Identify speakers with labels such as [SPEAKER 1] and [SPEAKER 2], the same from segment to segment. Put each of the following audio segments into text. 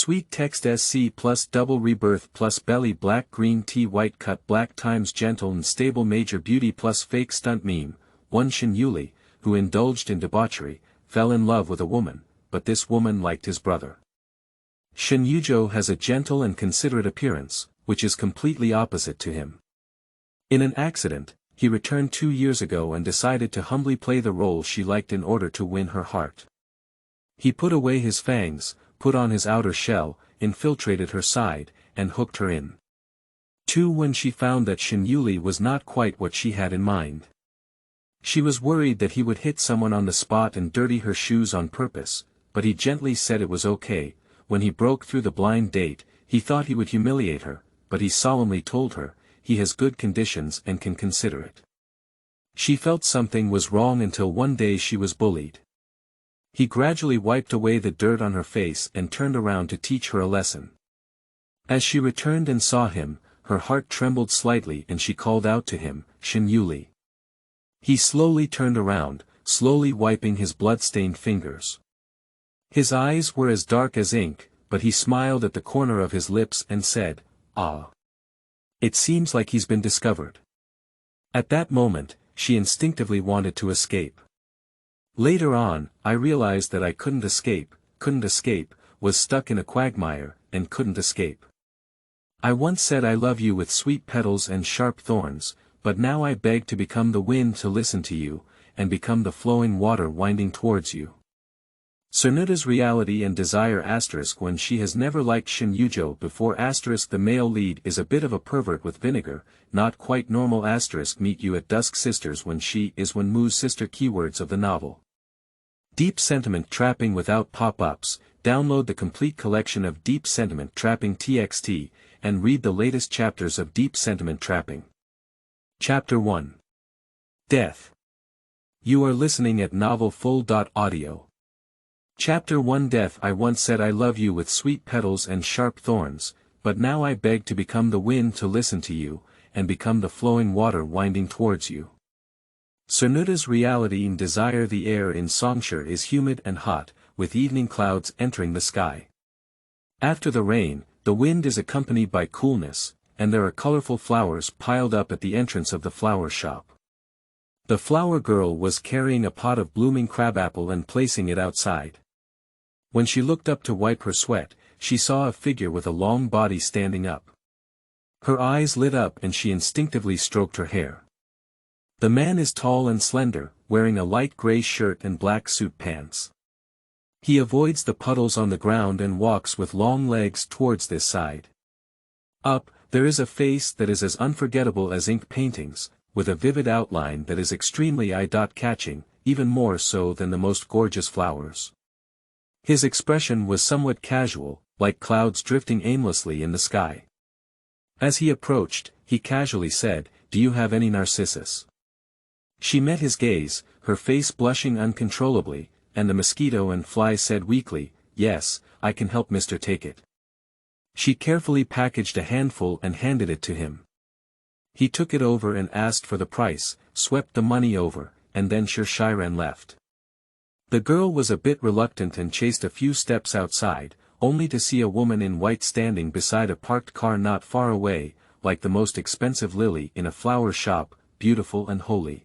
[SPEAKER 1] Sweet text SC+Double Rebirth+Belly black green tea white cut black times gentle and stable major beauty+fake stunt meme. One Shen Yuli, who indulged in debauchery, fell in love with a woman, but this woman liked his brother. Shen Yuzhou has a gentle and considerate appearance, which is completely opposite to him. In an accident, he returned 2 years ago and decided to humbly play the role she liked in order to win her heart. He put away his fangs, put on his outer shell, infiltrated her side, and hooked her in. 2 When she found that Shen Yuli was not quite what she had in mind. She was worried that he would hit someone on the spot and dirty her shoes on purpose, but he gently said it was okay. When he broke through the blind date, he thought he would humiliate her, but he solemnly told her, he has good conditions and can consider it. She felt something was wrong until one day she was bullied. He gradually wiped away the dirt on her face and turned around to teach her a lesson. As she returned and saw him, her heart trembled slightly and she called out to him, Shen Yuli. He slowly turned around, slowly wiping his blood-stained fingers. His eyes were as dark as ink, but he smiled at the corner of his lips and said, "Ah. It seems like he's been discovered." At that moment, she instinctively wanted to escape. Later on, I realized that I couldn't escape, was stuck in a quagmire, and couldn't escape. I once said I love you with sweet petals and sharp thorns, but now I beg to become the wind to listen to you, and become the flowing water winding towards you. Cernuda's reality and desire ** when she has never liked Shen Yuzhou before * the male lead is a bit of a pervert with vinegar, not quite normal * meet you at dusk sisters when she is when Moo's sister keywords of the novel. Deep Sentiment Trapping without pop-ups. Download the complete collection of Deep Sentiment Trapping TXT, and read the latest chapters of Deep Sentiment Trapping. Chapter 1. Death. You are listening at novelfull.audio. Chapter 1 Death. I once said I love you with sweet petals and sharp thorns, but now I beg to become the wind to listen to you, and become the flowing water winding towards you. Cernuda's reality and desire. The air in Songshire is humid and hot, with evening clouds entering the sky. After the rain, the wind is accompanied by coolness, and there are colorful flowers piled up at the entrance of the flower shop. The flower girl was carrying a pot of blooming crabapple and placing it outside. When she looked up to wipe her sweat, she saw a figure with a long body standing up. Her eyes lit up and she instinctively stroked her hair. The man is tall and slender, wearing a light gray shirt and black suit pants. He avoids the puddles on the ground and walks with long legs towards this side. Up, there is a face that is as unforgettable as ink paintings, with a vivid outline that is extremely eye-catching, even more so than the most gorgeous flowers. His expression was somewhat casual, like clouds drifting aimlessly in the sky. As he approached, he casually said, "Do you have any narcissus?" She met his gaze, her face blushing uncontrollably, and the mosquito and fly said weakly, "Yes, I can help Mr. Take It." She carefully packaged a handful and handed it to him. He took it over and asked for the price, swept the money over, and then Shiran left. The girl was a bit reluctant and chased a few steps outside, only to see a woman in white standing beside a parked car not far away, like the most expensive lily in a flower shop, beautiful and holy.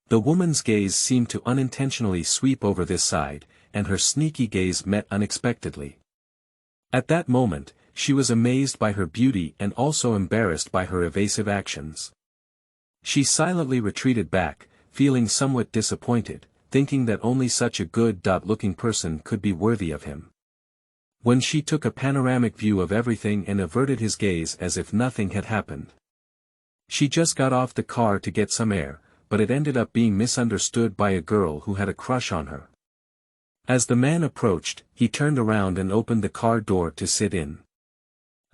[SPEAKER 1] The woman's gaze seemed to unintentionally sweep over this side, and her sneaky gaze met unexpectedly. At that moment, she was amazed by her beauty and also embarrassed by her evasive actions. She silently retreated back, feeling somewhat disappointed, thinking that only such a good-looking person could be worthy of him. When she took a panoramic view of everything and averted his gaze as if nothing had happened. She just got off the car to get some air, but it ended up being misunderstood by a girl who had a crush on her. As the man approached, he turned around and opened the car door to sit in.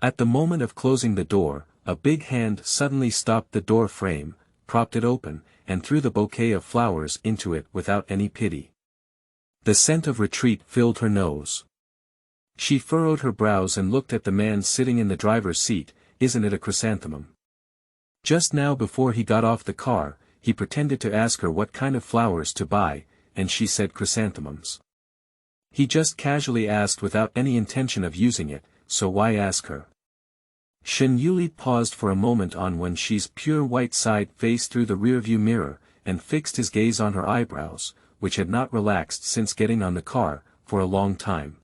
[SPEAKER 1] At the moment of closing the door, a big hand suddenly stopped the door frame, propped it open, and threw the bouquet of flowers into it without any pity. The scent of retreat filled her nose. She furrowed her brows and looked at the man sitting in the driver's seat. "Isn't it a chrysanthemum?" Just now before he got off the car, he pretended to ask her what kind of flowers to buy, and she said chrysanthemums. He just casually asked without any intention of using it, so why ask her? Shen Yuli paused for a moment on Wenxi's pure white side face through the rearview mirror, and fixed his gaze on her eyebrows, which had not relaxed since getting on the car, for a long time.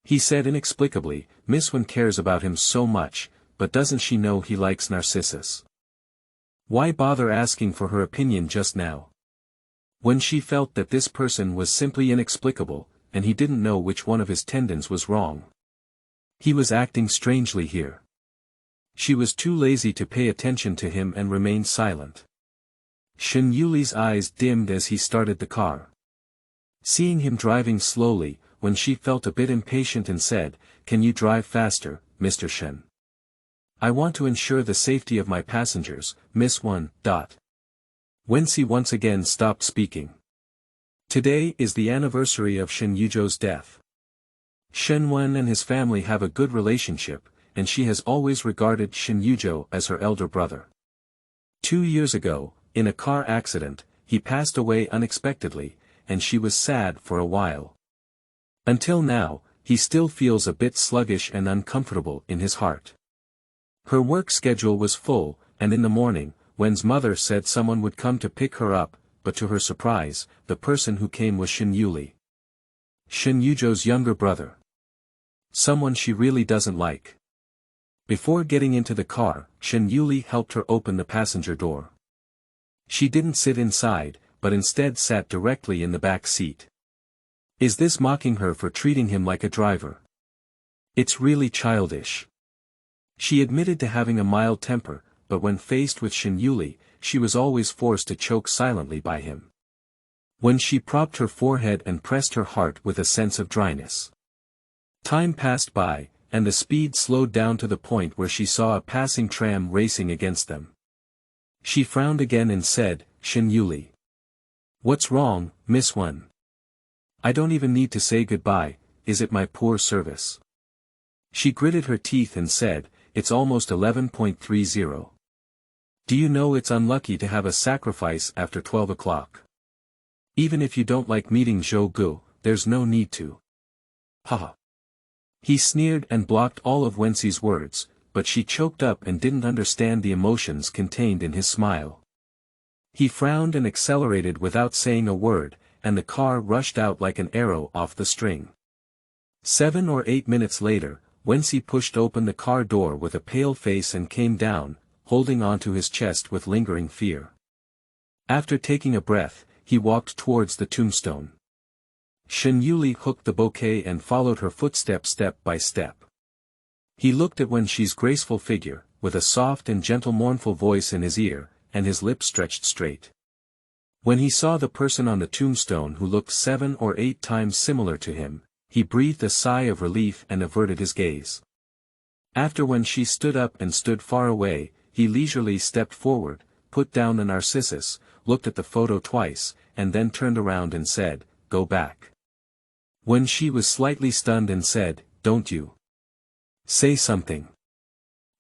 [SPEAKER 1] He said inexplicably, Miss Wen cares about him so much, but doesn't she know he likes Narcissus? Why bother asking for her opinion just now? When she felt that this person was simply inexplicable, and he didn't know which one of his tendons was wrong. He was acting strangely here. She was too lazy to pay attention to him and remained silent. Shen Yuli's eyes dimmed as he started the car. Seeing him driving slowly, when she felt a bit impatient and said, "Can you drive faster, Mr. Shen? I want to ensure the safety of my passengers, Miss Wen." Wenxi once again stopped speaking. Today is the anniversary of Shen Yuzhou's death. Shen Wen and his family have a good relationship, and she has always regarded Shen Yuzhou as her elder brother. 2 years ago, in a car accident, he passed away unexpectedly, and she was sad for a while. Until now, he still feels a bit sluggish and uncomfortable in his heart. Her work schedule was full, and in the morning, Wen's mother said someone would come to pick her up, but to her surprise, the person who came was Shen Yuli. Shen Yuzhou's younger brother. Someone she really doesn't like. Before getting into the car, Shen Yuli helped her open the passenger door. She didn't sit inside, but instead sat directly in the back seat. Is this mocking her for treating him like a driver? It's really childish. She admitted to having a mild temper, but when faced with Shen Yuli, she was always forced to choke silently by him. When she propped her forehead and pressed her heart with a sense of dryness. Time passed by, and the speed slowed down to the point where she saw a passing tram racing against them. She frowned again and said, "Shen Yuli. What's wrong, Miss Wen? I don't even need to say goodbye, is it my poor service?" She gritted her teeth and said, "It's almost 11:30. Do you know it's unlucky to have a sacrifice after 12 o'clock? Even if you don't like meeting Zhou Gu, there's no need to." Haha. He sneered and blocked all of Wenxi's words, but she choked up and didn't understand the emotions contained in his smile. He frowned and accelerated without saying a word, and the car rushed out like an arrow off the string. 7 or 8 minutes later, Wenxi pushed open the car door with a pale face and came down, holding onto his chest with lingering fear. After taking a breath, he walked towards the tombstone. Shen Yuli hooked the bouquet and followed her footsteps step by step. He looked at Wenxi's graceful figure, with a soft and gentle mournful voice in his ear, and his lips stretched straight. When he saw the person on the tombstone who looked 7 or 8 times similar to him, he breathed a sigh of relief and averted his gaze. After when she stood up and stood far away, he leisurely stepped forward, put down the Narcissus, looked at the photo twice, and then turned around and said, "Go back." When she was slightly stunned and said, "Don't you say something?"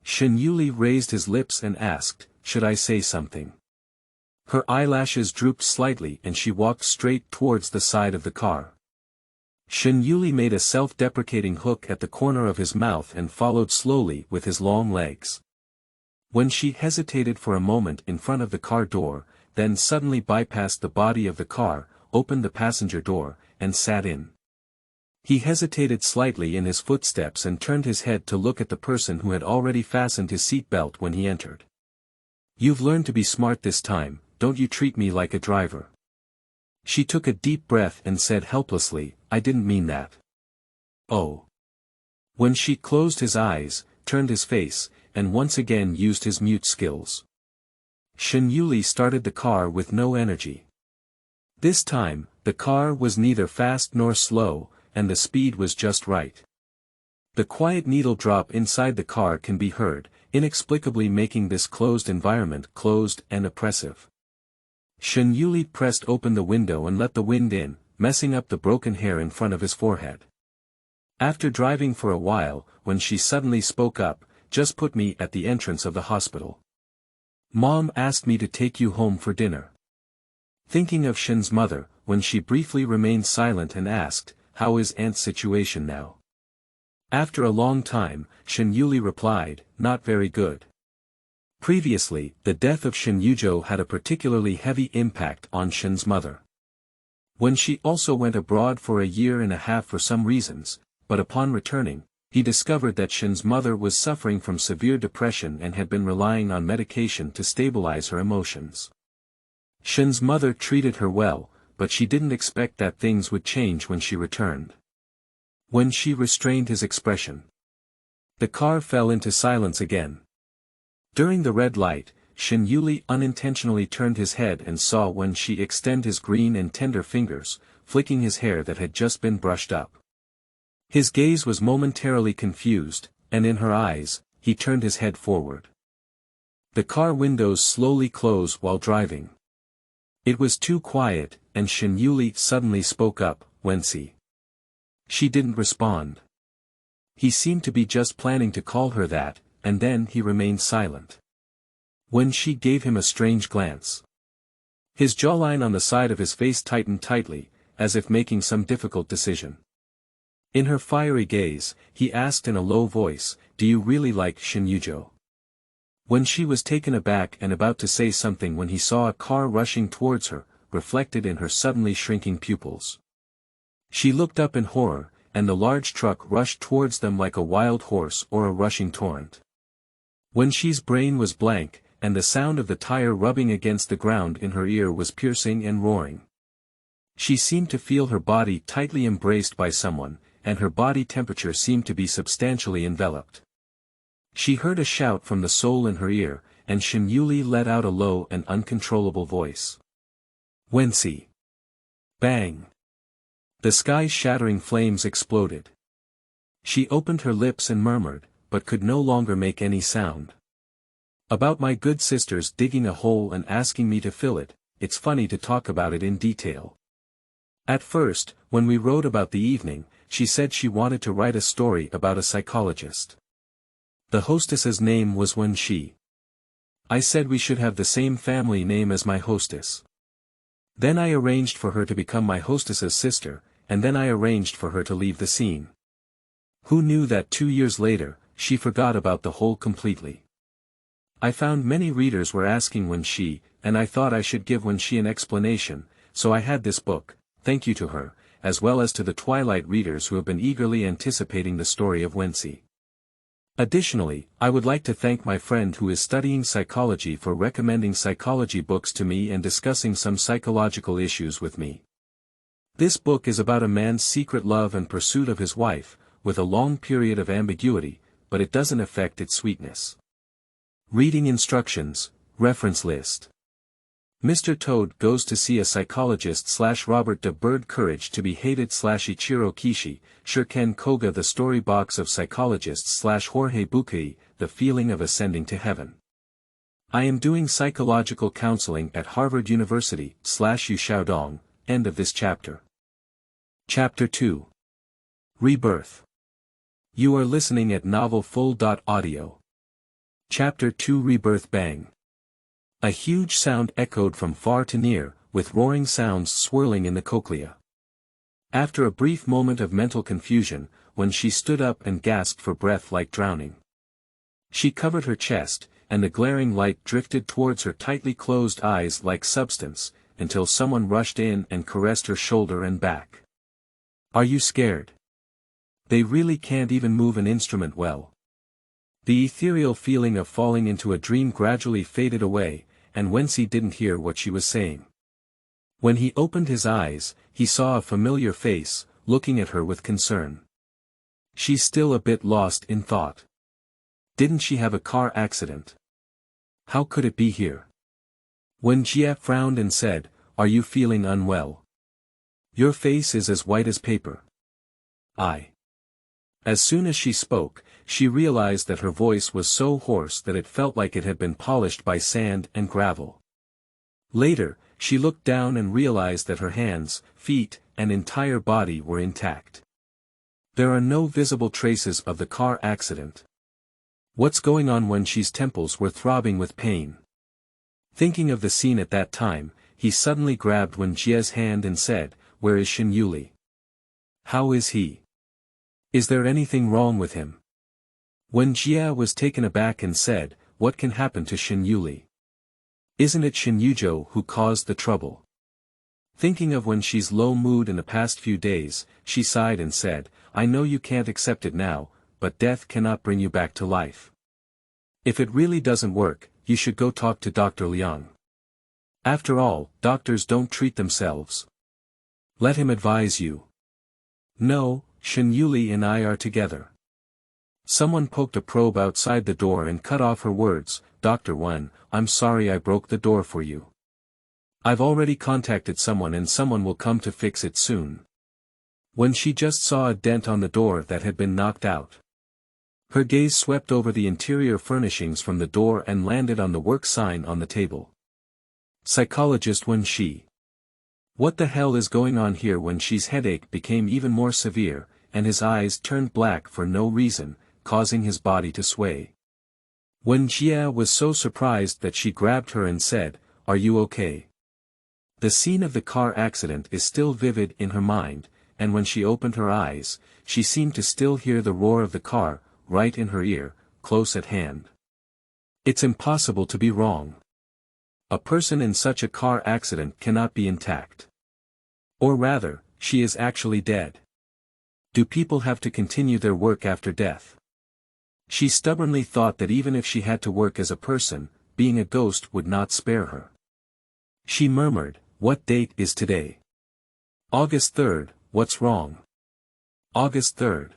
[SPEAKER 1] Shen Yuli raised his lips and asked, "Should I say something?" Her eyelashes drooped slightly and she walked straight towards the side of the car. Shen Yuli made a self-deprecating hook at the corner of his mouth and followed slowly with his long legs. When she hesitated for a moment in front of the car door, then suddenly bypassed the body of the car, opened the passenger door, and sat in. He hesitated slightly in his footsteps and turned his head to look at the person who had already fastened his seatbelt when he entered. "You've learned to be smart this time, don't you treat me like a driver." She took a deep breath and said helplessly, "I didn't mean that." "Oh." When she closed his eyes, turned his face, and once again used his mute skills. Shen Yuli started the car with no energy. This time, the car was neither fast nor slow, and the speed was just right. The quiet needle drop inside the car can be heard, inexplicably making this closed environment closed and oppressive. Shen Yuli pressed open the window and let the wind in, messing up the broken hair in front of his forehead. After driving for a while, when she suddenly spoke up, "Just put me at the entrance of the hospital. Mom asked me to take you home for dinner." Thinking of Shen's mother, when she briefly remained silent and asked, how is Aunt's situation now? After a long time, Shen Yuli replied, not very good. Previously, the death of Shen Yuzhou had a particularly heavy impact on Shen's mother. When she also went abroad for a year and a half for some reasons, but upon returning, he discovered that Shen's mother was suffering from severe depression and had been relying on medication to stabilize her emotions. Shen's mother treated her well, but she didn't expect that things would change when she returned. When she restrained his expression, the car fell into silence again. During the red light, Shen Yuli unintentionally turned his head and saw Wen Shi extend his green and tender fingers, flicking his hair that had just been brushed up. His gaze was momentarily confused, and in her eyes, he turned his head forward. The car windows slowly closed while driving. It was too quiet, and Shen Yuli suddenly spoke up, Wensi. She didn't respond. He seemed to be just planning to call her that, and then he remained silent. Wen Shi gave him a strange glance. His jawline on the side of his face tightened tightly, as if making some difficult decision. In her fiery gaze, he asked in a low voice, do you really like Shen Yuzhou? Wen Shi was taken aback and about to say something when he saw a car rushing towards her, reflected in her suddenly shrinking pupils. She looked up in horror, and the large truck rushed towards them like a wild horse or a rushing torrent. Wen Shi's brain was blank, and the sound of the tire rubbing against the ground in her ear was piercing and roaring. She seemed to feel her body tightly embraced by someone, and her body temperature seemed to be substantially enveloped. She heard a shout from the soul in her ear, and Shen Yuli let out a low and uncontrollable voice. Wensi. Bang. The sky's shattering flames exploded. She opened her lips and murmured, but could no longer make any sound. About my good sisters digging a hole and asking me to fill it, it's funny to talk about it in detail. At first, when we wrote about the evening, she said she wanted to write a story about a psychologist. The hostess's name was Wen Shi. I said we should have the same family name as my hostess. Then I arranged for her to become my hostess's sister, and then I arranged for her to leave the scene. Who knew that 2 years later, she forgot about the whole completely. I found many readers were asking Wen Shi, and I thought I should give Wen Shi an explanation, so I had this book, thank you to her, as well as to the Twilight readers who have been eagerly anticipating the story of Wensi. Additionally, I would like to thank my friend who is studying psychology for recommending psychology books to me and discussing some psychological issues with me. This book is about a man's secret love and pursuit of his wife, with a long period of ambiguity, but it doesn't affect its sweetness. Reading instructions, reference list. Mr. Toad goes to see a psychologist / Robert de Bird Courage to be hated / Ichiro Kishi, Shuriken Koga the story box of psychologists / Jorge Bucay, the feeling of ascending to heaven. I am doing psychological counseling at Harvard University / Yu Xiaodong, end of this chapter. Chapter 2. Rebirth. You are listening at novelfull.audio. Chapter 2 Rebirth Bang. A huge sound echoed from far to near, with roaring sounds swirling in the cochlea. After a brief moment of mental confusion, when she stood up and gasped for breath like drowning. She covered her chest, and the glaring light drifted towards her tightly closed eyes like substance, until someone rushed in and caressed her shoulder and back. Are you scared? They really can't even move an instrument well. The ethereal feeling of falling into a dream gradually faded away, and Wensi didn't hear what she was saying. When he opened his eyes, he saw a familiar face, looking at her with concern. She's still a bit lost in thought. Didn't she have a car accident? How could it be here? Wen Jie frowned and said, Are you feeling unwell? Your face is as white as paper. As soon as she spoke, she realized that her voice was so hoarse that it felt like it had been polished by sand and gravel. Later, she looked down and realized that her hands, feet, and entire body were intact. There are no visible traces of the car accident. What's going on? When Wenxi's temples were throbbing with pain. Thinking of the scene at that time, he suddenly grabbed Wen Jie's hand and said, Where is Shen Yuli? How is he? Is there anything wrong with him? Wen Jia was taken aback and said, what can happen to Shen Yuli? Isn't it Shen Yuzhou who caused the trouble? Thinking of when she's low mood in the past few days, she sighed and said, I know you can't accept it now, but death cannot bring you back to life. If it really doesn't work, you should go talk to Dr. Liang. After all, doctors don't treat themselves. Let him advise you. No, Shen Yuli and I are together. Someone poked a probe outside the door and cut off her words, Dr. Wen, I'm sorry I broke the door for you. I've already contacted someone and someone will come to fix it soon. When she just saw a dent on the door that had been knocked out. Her gaze swept over the interior furnishings from the door and landed on the work sign on the table. Psychologist Wen Shi. What the hell is going on here? Wen Shi's headache became even more severe, and his eyes turned black for no reason, causing his body to sway. Wen Jia was so surprised that she grabbed her and said, Are you okay? The scene of the car accident is still vivid in her mind, and when she opened her eyes, she seemed to still hear the roar of the car, right in her ear, close at hand. It's impossible to be wrong. A person in such a car accident cannot be intact. Or rather, she is actually dead. Do people have to continue their work after death? She stubbornly thought that even if she had to work as a person, being a ghost would not spare her. She murmured, What date is today? August 3rd, what's wrong? August 3rd.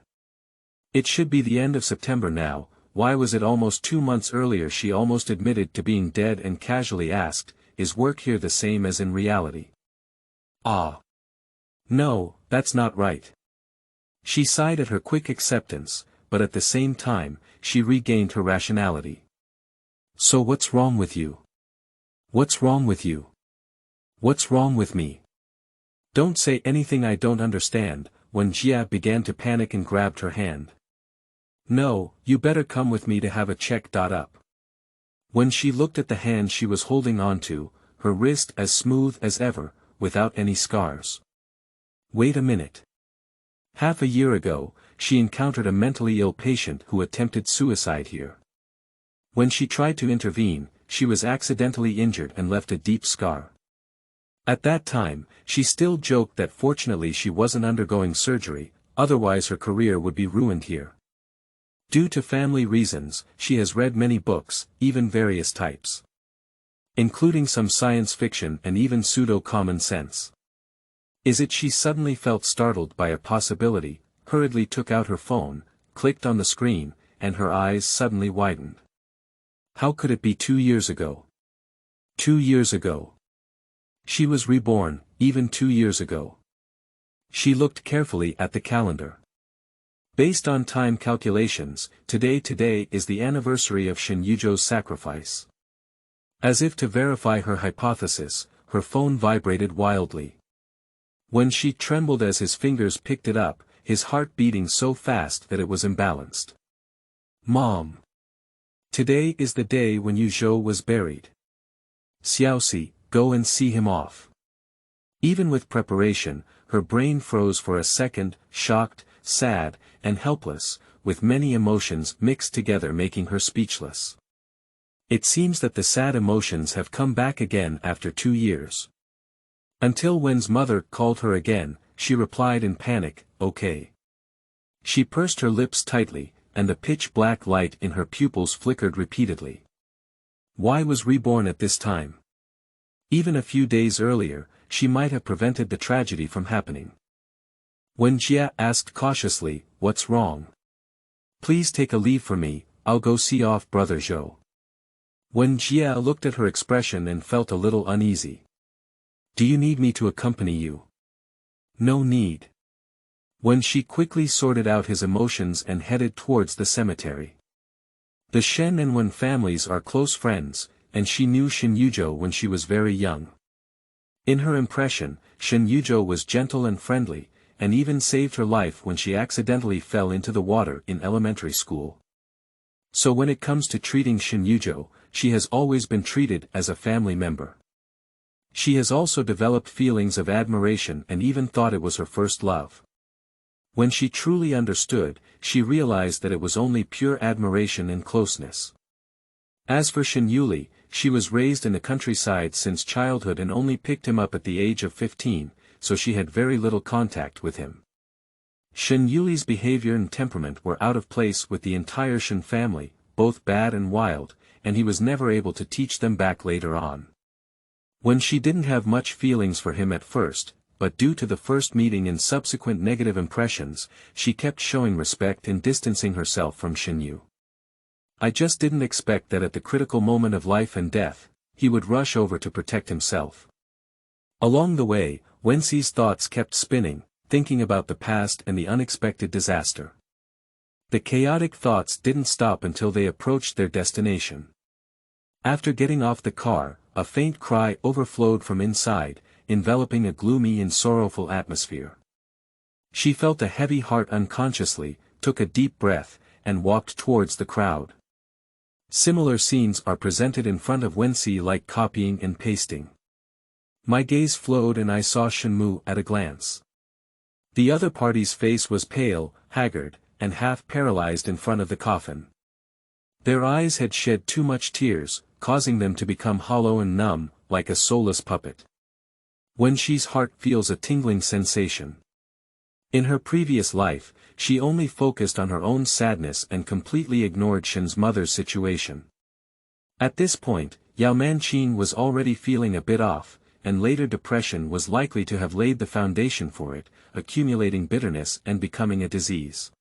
[SPEAKER 1] It should be the end of September now, why was it almost 2 months earlier? She almost admitted to being dead and casually asked, Is work here the same as in reality? Ah. No, that's not right. She sighed at her quick acceptance, but at the same time, she regained her rationality. So what's wrong with you? What's wrong with you? What's wrong with me? Don't say anything I don't understand. When Jia began to panic and grabbed her hand. No, you better come with me to have a check. Up. When she looked at the hand she was holding onto, her wrist as smooth as ever, without any scars. Wait a minute. Half a year ago, she encountered a mentally ill patient who attempted suicide here. When she tried to intervene, she was accidentally injured and left a deep scar. At that time, she still joked that fortunately she wasn't undergoing surgery, otherwise her career would be ruined here. Due to family reasons, she has read many books, even various types. Including some science fiction and even pseudo-common sense. Is it she suddenly felt startled by a possibility, hurriedly took out her phone, clicked on the screen, and her eyes suddenly widened. How could it be 2 years ago? 2 years ago. She was reborn, even 2 years ago. She looked carefully at the calendar. Based on time calculations, today is the anniversary of Shen Yuzhou's sacrifice. As if to verify her hypothesis, her phone vibrated wildly. When she trembled as his fingers picked it up, his heart beating so fast that it was imbalanced. Mom. Today is the day when Yuzhou was buried. Xiaoxi, go and see him off. Even with preparation, her brain froze for a second, shocked, sad, and helpless, with many emotions mixed together making her speechless. It seems that the sad emotions have come back again after 2 years. Until Wen's mother called her again, she replied in panic, okay. She pursed her lips tightly, and the pitch-black light in her pupils flickered repeatedly. Why was reborn at this time? Even a few days earlier, she might have prevented the tragedy from happening. When Jia asked cautiously, what's wrong? Please take a leave for me, I'll go see off Brother Zhou. When Jia looked at her expression and felt a little uneasy. Do you need me to accompany you? No need. When she quickly sorted out his emotions and headed towards the cemetery. The Shen and Wen families are close friends, and she knew Shen Yuzhou when she was very young. In her impression, Shen Yuzhou was gentle and friendly, and even saved her life when she accidentally fell into the water in elementary school. So when it comes to treating Shen Yuzhou, she has always been treated as a family member. She has also developed feelings of admiration and even thought it was her first love. When she truly understood, she realized that it was only pure admiration and closeness. As for Shen Yuli, she was raised in the countryside since childhood and only picked him up at the age of 15, so she had very little contact with him. Shen Yuli's behavior and temperament were out of place with the entire Shen family, both bad and wild, and he was never able to teach them back later on. When she didn't have much feelings for him at first, but due to the first meeting and subsequent negative impressions, she kept showing respect and distancing herself from Shen Yu. I just didn't expect that at the critical moment of life and death, he would rush over to protect himself. Along the way, Wenxi's thoughts kept spinning, thinking about the past and the unexpected disaster. The chaotic thoughts didn't stop until they approached their destination. After getting off the car, a faint cry overflowed from inside, enveloping a gloomy and sorrowful atmosphere. She felt a heavy heart unconsciously, took a deep breath, and walked towards the crowd. Similar scenes are presented in front of Wenxi like copying and pasting. My gaze flowed and I saw Shenmu at a glance. The other party's face was pale, haggard, and half paralyzed in front of the coffin. Their eyes had shed too much tears, causing them to become hollow and numb, like a soulless puppet. Wenxi's heart feels a tingling sensation. In her previous life, she only focused on her own sadness and completely ignored Shen's mother's situation. At this point, Yao Manqing was already feeling a bit off, and later depression was likely to have laid the foundation for it, accumulating bitterness and becoming a disease.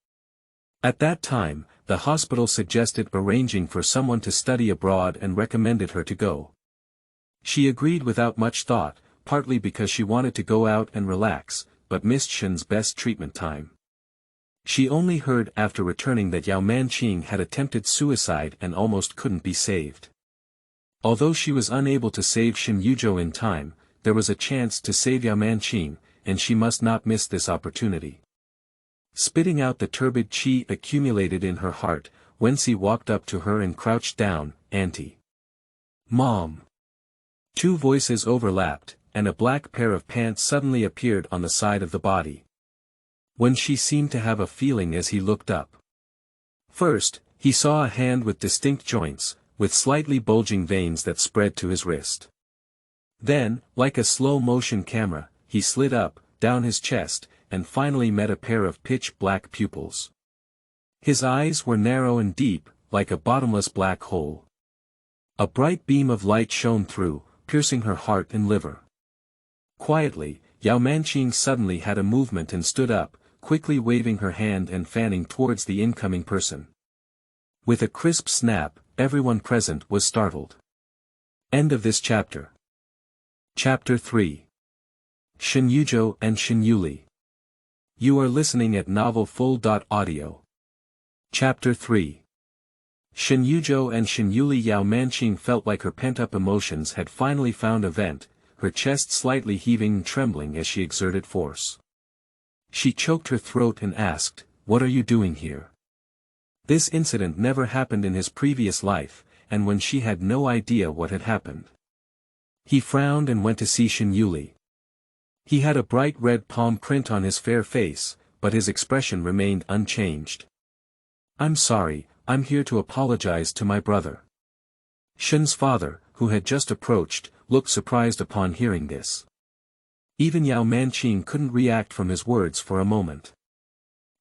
[SPEAKER 1] At that time, the hospital suggested arranging for someone to study abroad and recommended her to go. She agreed without much thought, partly because she wanted to go out and relax, but missed Shen's best treatment time. She only heard after returning that Yao Manqing had attempted suicide and almost couldn't be saved. Although she was unable to save Shen Yuzhou in time, there was a chance to save Yao Manqing, and she must not miss this opportunity. Spitting out the turbid qi accumulated in her heart, Wenxi walked up to her and crouched down. "Auntie." "Mom." Two voices overlapped, and a black pair of pants suddenly appeared on the side of the body. Wenxi seemed to have a feeling as he looked up. First, he saw a hand with distinct joints, with slightly bulging veins that spread to his wrist. Then, like a slow-motion camera, he slid up, down his chest, and finally met a pair of pitch-black pupils. His eyes were narrow and deep, like a bottomless black hole. A bright beam of light shone through, piercing her heart and liver. Quietly, Yao Manqing suddenly had a movement and stood up, quickly waving her hand and fanning towards the incoming person. With a crisp snap, everyone present was startled. End of this chapter. Chapter 3. Shen Yuzhou and Shen Yuli. You are listening at novelfull.audio. Chapter 3. Shen Yuzhou and Shen Yuli. Yao Manqing felt like her pent-up emotions had finally found a vent, her chest slightly heaving and trembling as she exerted force. She choked her throat and asked, "What are you doing here?" This incident never happened in his previous life, and when she had no idea what had happened. He frowned and went to see Shen Yuli. He had a bright red palm print on his fair face, but his expression remained unchanged. "I'm sorry, I'm here to apologize to my brother." Shen's father, who had just approached, looked surprised upon hearing this. Even Yao Manqing couldn't react from his words for a moment.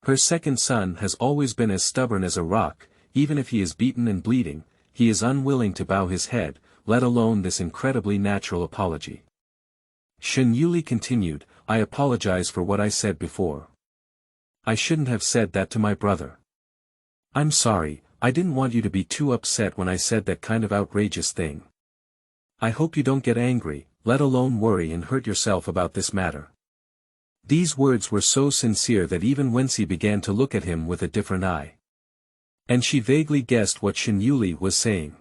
[SPEAKER 1] Her second son has always been as stubborn as a rock, even if he is beaten and bleeding, he is unwilling to bow his head, let alone this incredibly natural apology. Shen Yuli continued, "I apologize for what I said before. I shouldn't have said that to my brother. I'm sorry, I didn't want you to be too upset when I said that kind of outrageous thing. I hope you don't get angry, let alone worry and hurt yourself about this matter." These words were so sincere that even Wenxi began to look at him with a different eye. And she vaguely guessed what Shen Yuli was saying.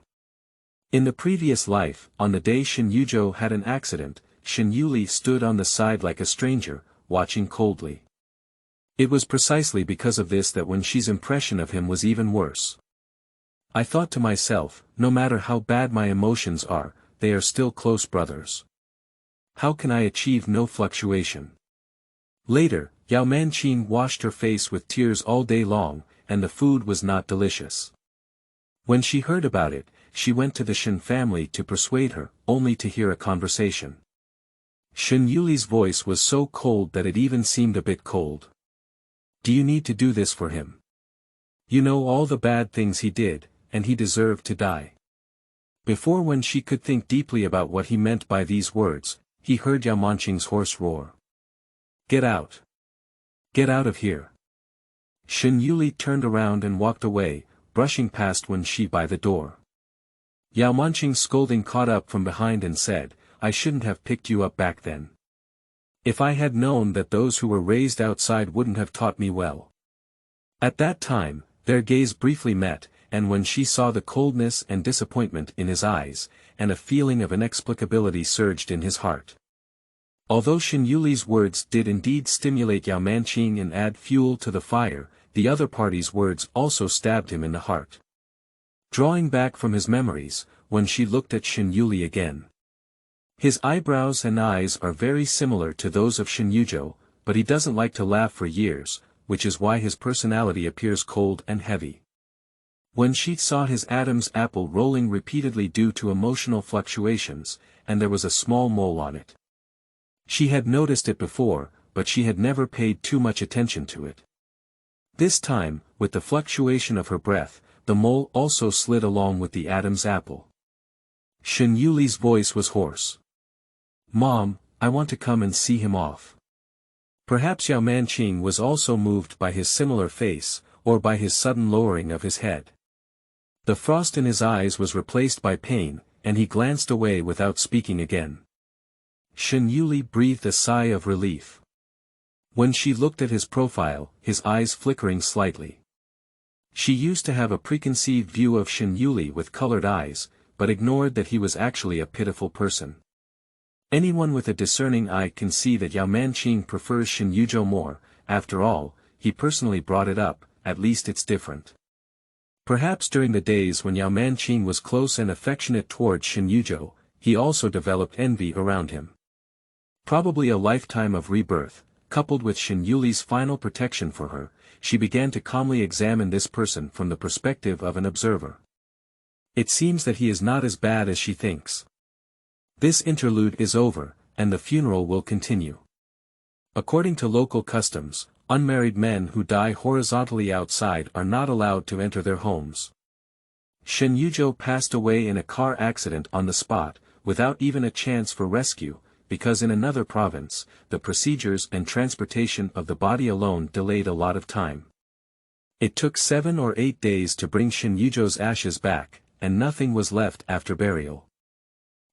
[SPEAKER 1] In the previous life, on the day Shen Yuzhou had an accident, Shen Yuli stood on the side like a stranger, watching coldly. It was precisely because of this that Wenxi's impression of him was even worse. I thought to myself, no matter how bad my emotions are, they are still close brothers. How can I achieve no fluctuation? Later, Yao Manqing washed her face with tears all day long, and the food was not delicious. When she heard about it, she went to the Shen family to persuade her, only to hear a conversation. Shen Yuli's voice was so cold that it even seemed a bit cold. Do you need to do this for him? You know all the bad things he did, and he deserved to die. Before when she could think deeply about what he meant by these words, he heard Yao Manqing's hoarse roar. Get out! Get out of here! Shen Yuli turned around and walked away, brushing past Wen Shi by the door. Yao Manqing's scolding caught up from behind and said, I shouldn't have picked you up back then. If I had known that those who were raised outside wouldn't have taught me well. At that time, their gaze briefly met, and when she saw the coldness and disappointment in his eyes, and a feeling of inexplicability surged in his heart. Although Shen Yuli's words did indeed stimulate Yao Manqing and add fuel to the fire, the other party's words also stabbed him in the heart. Drawing back from his memories, when she looked at Shen Yuli again. His eyebrows and eyes are very similar to those of Shen Yuzhou, but he doesn't like to laugh for years, which is why his personality appears cold and heavy. When she saw his Adam's apple rolling repeatedly due to emotional fluctuations, and there was a small mole on it. She had noticed it before, but she had never paid too much attention to it. This time, with the fluctuation of her breath, the mole also slid along with the Adam's apple. Shen Yuli's voice was hoarse. Mom, I want to come and see him off. Perhaps Yao Manqing was also moved by his similar face, or by his sudden lowering of his head. The frost in his eyes was replaced by pain, and he glanced away without speaking again. Shen Yuli breathed a sigh of relief. When she looked at his profile, his eyes flickering slightly. She used to have a preconceived view of Shen Yuli with colored eyes, but ignored that he was actually a pitiful person. Anyone with a discerning eye can see that Yao Manqing prefers Shen Yuzhou more. After all, he personally brought it up, at least it's different. Perhaps during the days when Yao Manqing was close and affectionate towards Shen Yuzhou, he also developed envy around him. Probably a lifetime of rebirth, coupled with Shen Yuli's final protection for her, she began to calmly examine this person from the perspective of an observer. It seems that he is not as bad as she thinks. This interlude is over, and the funeral will continue. According to local customs, unmarried men who die horizontally outside are not allowed to enter their homes. Shen Yuzhou passed away in a car accident on the spot, without even a chance for rescue, because in another province, the procedures and transportation of the body alone delayed a lot of time. It took 7 or 8 days to bring Shen Yuzhou's ashes back, and nothing was left after burial.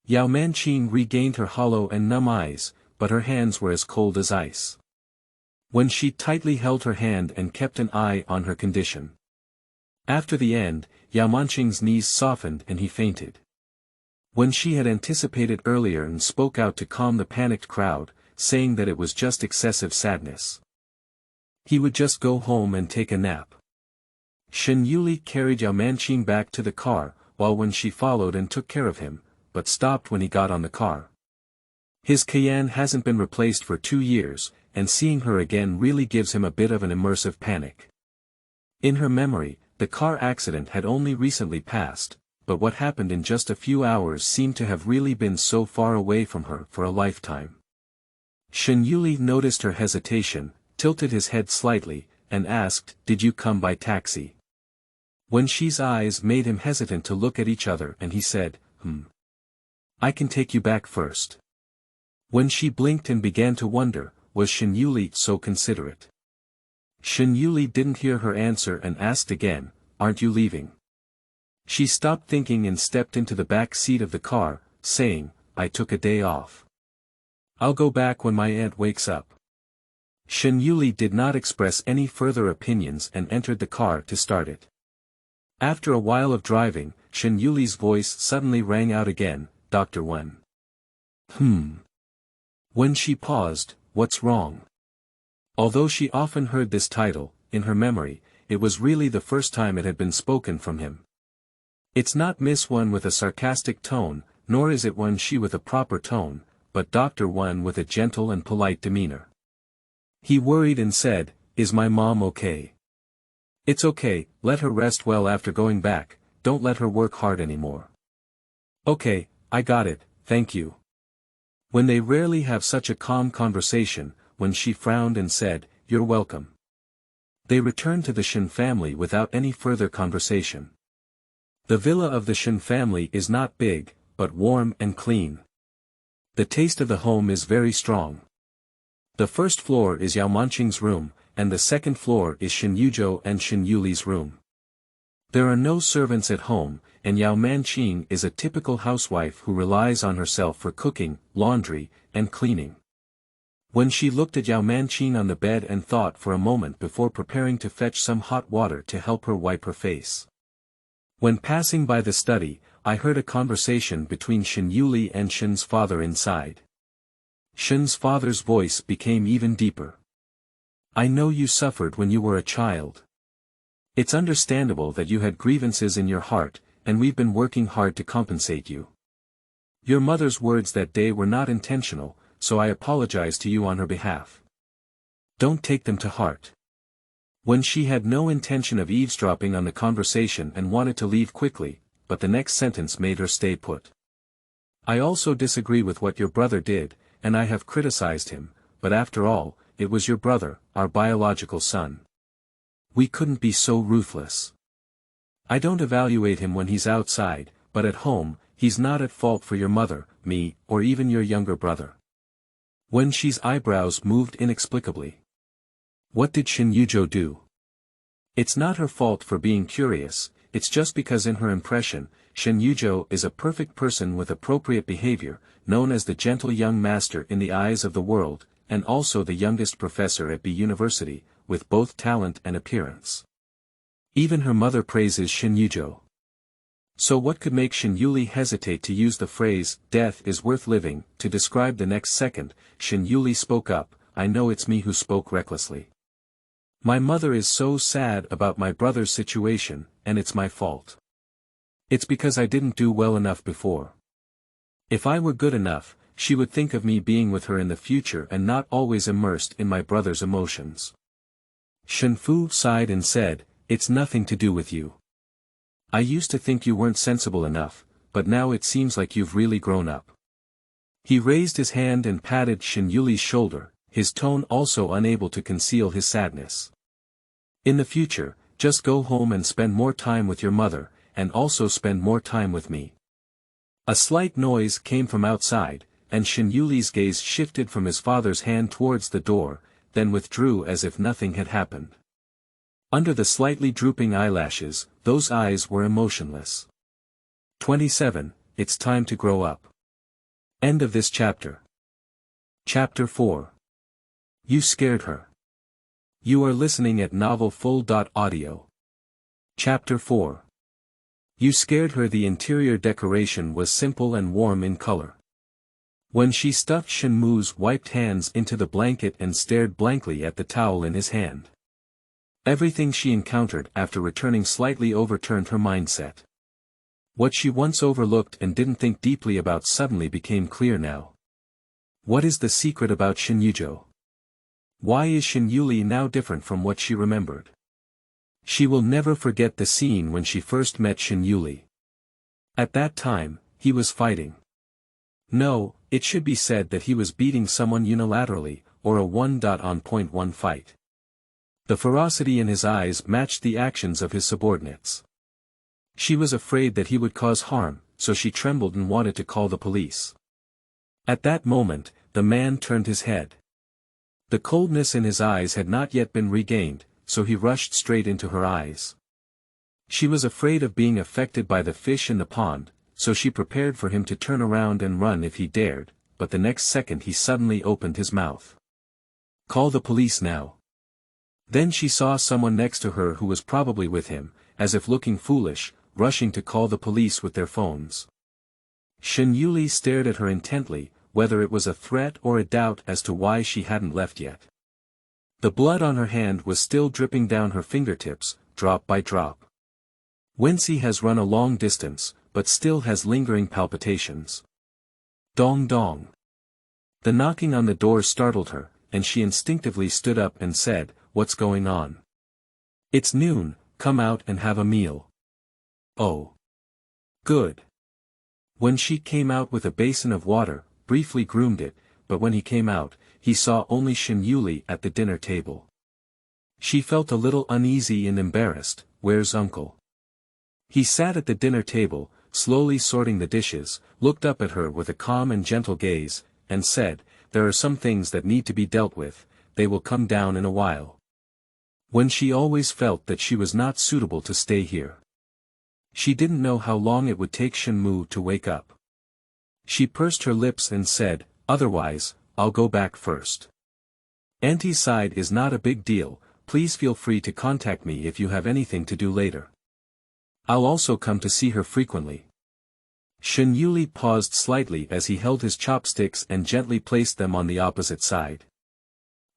[SPEAKER 1] Yao Manqing regained her hollow and numb eyes, but her hands were as cold as ice. When she tightly held her hand and kept an eye on her condition. After the end, Yao Manqing's knees softened and he fainted. When she had anticipated earlier and spoke out to calm the panicked crowd, saying that it was just excessive sadness. He would just go home and take a nap. Shen Yuli carried Yao Manqing back to the car, while when she followed and took care of him, but stopped when he got on the car. His Cayenne hasn't been replaced for 2 years, and seeing her again really gives him a bit of an immersive panic. In her memory, the car accident had only recently passed, but what happened in just a few hours seemed to have really been so far away from her for a lifetime. Shen Yuli noticed her hesitation, tilted his head slightly, and asked, "Did you come by taxi?" Wen Shi's eyes made him hesitant to look at each other and he said, I can take you back first. Wen Shi blinked and began to wonder, was Shen Yuli so considerate? Shen Yuli didn't hear her answer and asked again, "Aren't you leaving?" She stopped thinking and stepped into the back seat of the car, saying, "I took a day off. I'll go back when my aunt wakes up." Shen Yuli did not express any further opinions and entered the car to start it. After a while of driving, Shen Yuli's voice suddenly rang out again, "Dr. Wen." When she paused, "What's wrong?" Although she often heard this title, in her memory, it was really the first time it had been spoken from him. It's not Miss Wen with a sarcastic tone, nor is it Wen Shi with a proper tone, but Dr. Wen with a gentle and polite demeanor. He worried and said, "Is my mom okay?" "It's okay, let her rest well after going back, don't let her work hard anymore." "Okay, I got it, thank you." When they rarely have such a calm conversation, when she frowned and said, "You're welcome." They returned to the Shen family without any further conversation. The villa of the Shen family is not big, but warm and clean. The taste of the home is very strong. The first floor is Yao Manqing's room, and the second floor is Shen Yuzhou and Shen Yuli's room. There are no servants at home, and Yao Manqing is a typical housewife who relies on herself for cooking, laundry, and cleaning. When she looked at Yao Manqing on the bed and thought for a moment before preparing to fetch some hot water to help her wipe her face. When passing by the study, I heard a conversation between Shen Yuli and Shen's father inside. Shen's father's voice became even deeper. "I know you suffered when you were a child. It's understandable that you had grievances in your heart, and we've been working hard to compensate you. Your mother's words that day were not intentional, so I apologize to you on her behalf. Don't take them to heart." When she had no intention of eavesdropping on the conversation and wanted to leave quickly, but the next sentence made her stay put. "I also disagree with what your brother did, and I have criticized him, but after all, it was your brother, our biological son. We couldn't be so ruthless. I don't evaluate him when he's outside, but at home, he's not at fault for your mother, me, or even your younger brother." When she's eyebrows moved inexplicably. What did Shen Yuzhou do? It's not her fault for being curious, it's just because in her impression, Shen Yuzhou is a perfect person with appropriate behavior, known as the gentle young master in the eyes of the world, and also the youngest professor at B University, with both talent and appearance. Even her mother praises Shen Yuzhou. So what could make Shen Yuli hesitate to use the phrase, "death is worth living," to describe the next second? Shen Yuli spoke up, "I know it's me who spoke recklessly. My mother is so sad about my brother's situation, and it's my fault. It's because I didn't do well enough before. If I were good enough, she would think of me being with her in the future and not always immersed in my brother's emotions." Shen Fu sighed and said, "It's nothing to do with you. I used to think you weren't sensible enough, but now it seems like you've really grown up." He raised his hand and patted Shen Yuli's shoulder, his tone also unable to conceal his sadness. "In the future, just go home and spend more time with your mother, and also spend more time with me." A slight noise came from outside, and Shen Yuli's gaze shifted from his father's hand towards the door, then withdrew as if nothing had happened. Under the slightly drooping eyelashes, those eyes were emotionless. 27. It's time to grow up. End of this chapter. Chapter 4. You scared her. You are listening at novelfull.audio. Chapter 4. You scared her. The interior decoration was simple and warm in color. When she stuffed Shen Mu's wiped hands into the blanket and stared blankly at the towel in his hand. Everything she encountered after returning slightly overturned her mindset. What she once overlooked and didn't think deeply about suddenly became clear now. What is the secret about Shen Yuzhou? Why is Shen Yuli now different from what she remembered? She will never forget the scene when she first met Shen Yuli. At that time, he was fighting. No, it should be said that he was beating someone unilaterally, or a 1.1 fight. The ferocity in his eyes matched the actions of his subordinates. She was afraid that he would cause harm, so she trembled and wanted to call the police. At that moment, the man turned his head. The coldness in his eyes had not yet been regained, so he rushed straight into her eyes. She was afraid of being affected by the fish in the pond, so she prepared for him to turn around and run if he dared, but the next second he suddenly opened his mouth. "Call the police now." Then she saw someone next to her who was probably with him, as if looking foolish, rushing to call the police with their phones. Shen Yuli stared at her intently, whether it was a threat or a doubt as to why she hadn't left yet. The blood on her hand was still dripping down her fingertips, drop by drop. Wensi has run a long distance, but still has lingering palpitations. Dong dong. The knocking on the door startled her, and she instinctively stood up and said, "What's going on?" "It's noon, come out and have a meal." "Oh. Good." When she came out with a basin of water, briefly groomed it, but when he came out, he saw only Shen Yuli at the dinner table. She felt a little uneasy and embarrassed. "Where's uncle?" He sat at the dinner table, slowly sorting the dishes, looked up at her with a calm and gentle gaze, and said, "There are some things that need to be dealt with, they will come down in a while." When she always felt that she was not suitable to stay here. She didn't know how long it would take Shen Mu to wake up. She pursed her lips and said, "Otherwise, I'll go back first. Auntie's side is not a big deal, please feel free to contact me if you have anything to do later. I'll also come to see her frequently." Shen Yuli paused slightly as he held his chopsticks and gently placed them on the opposite side.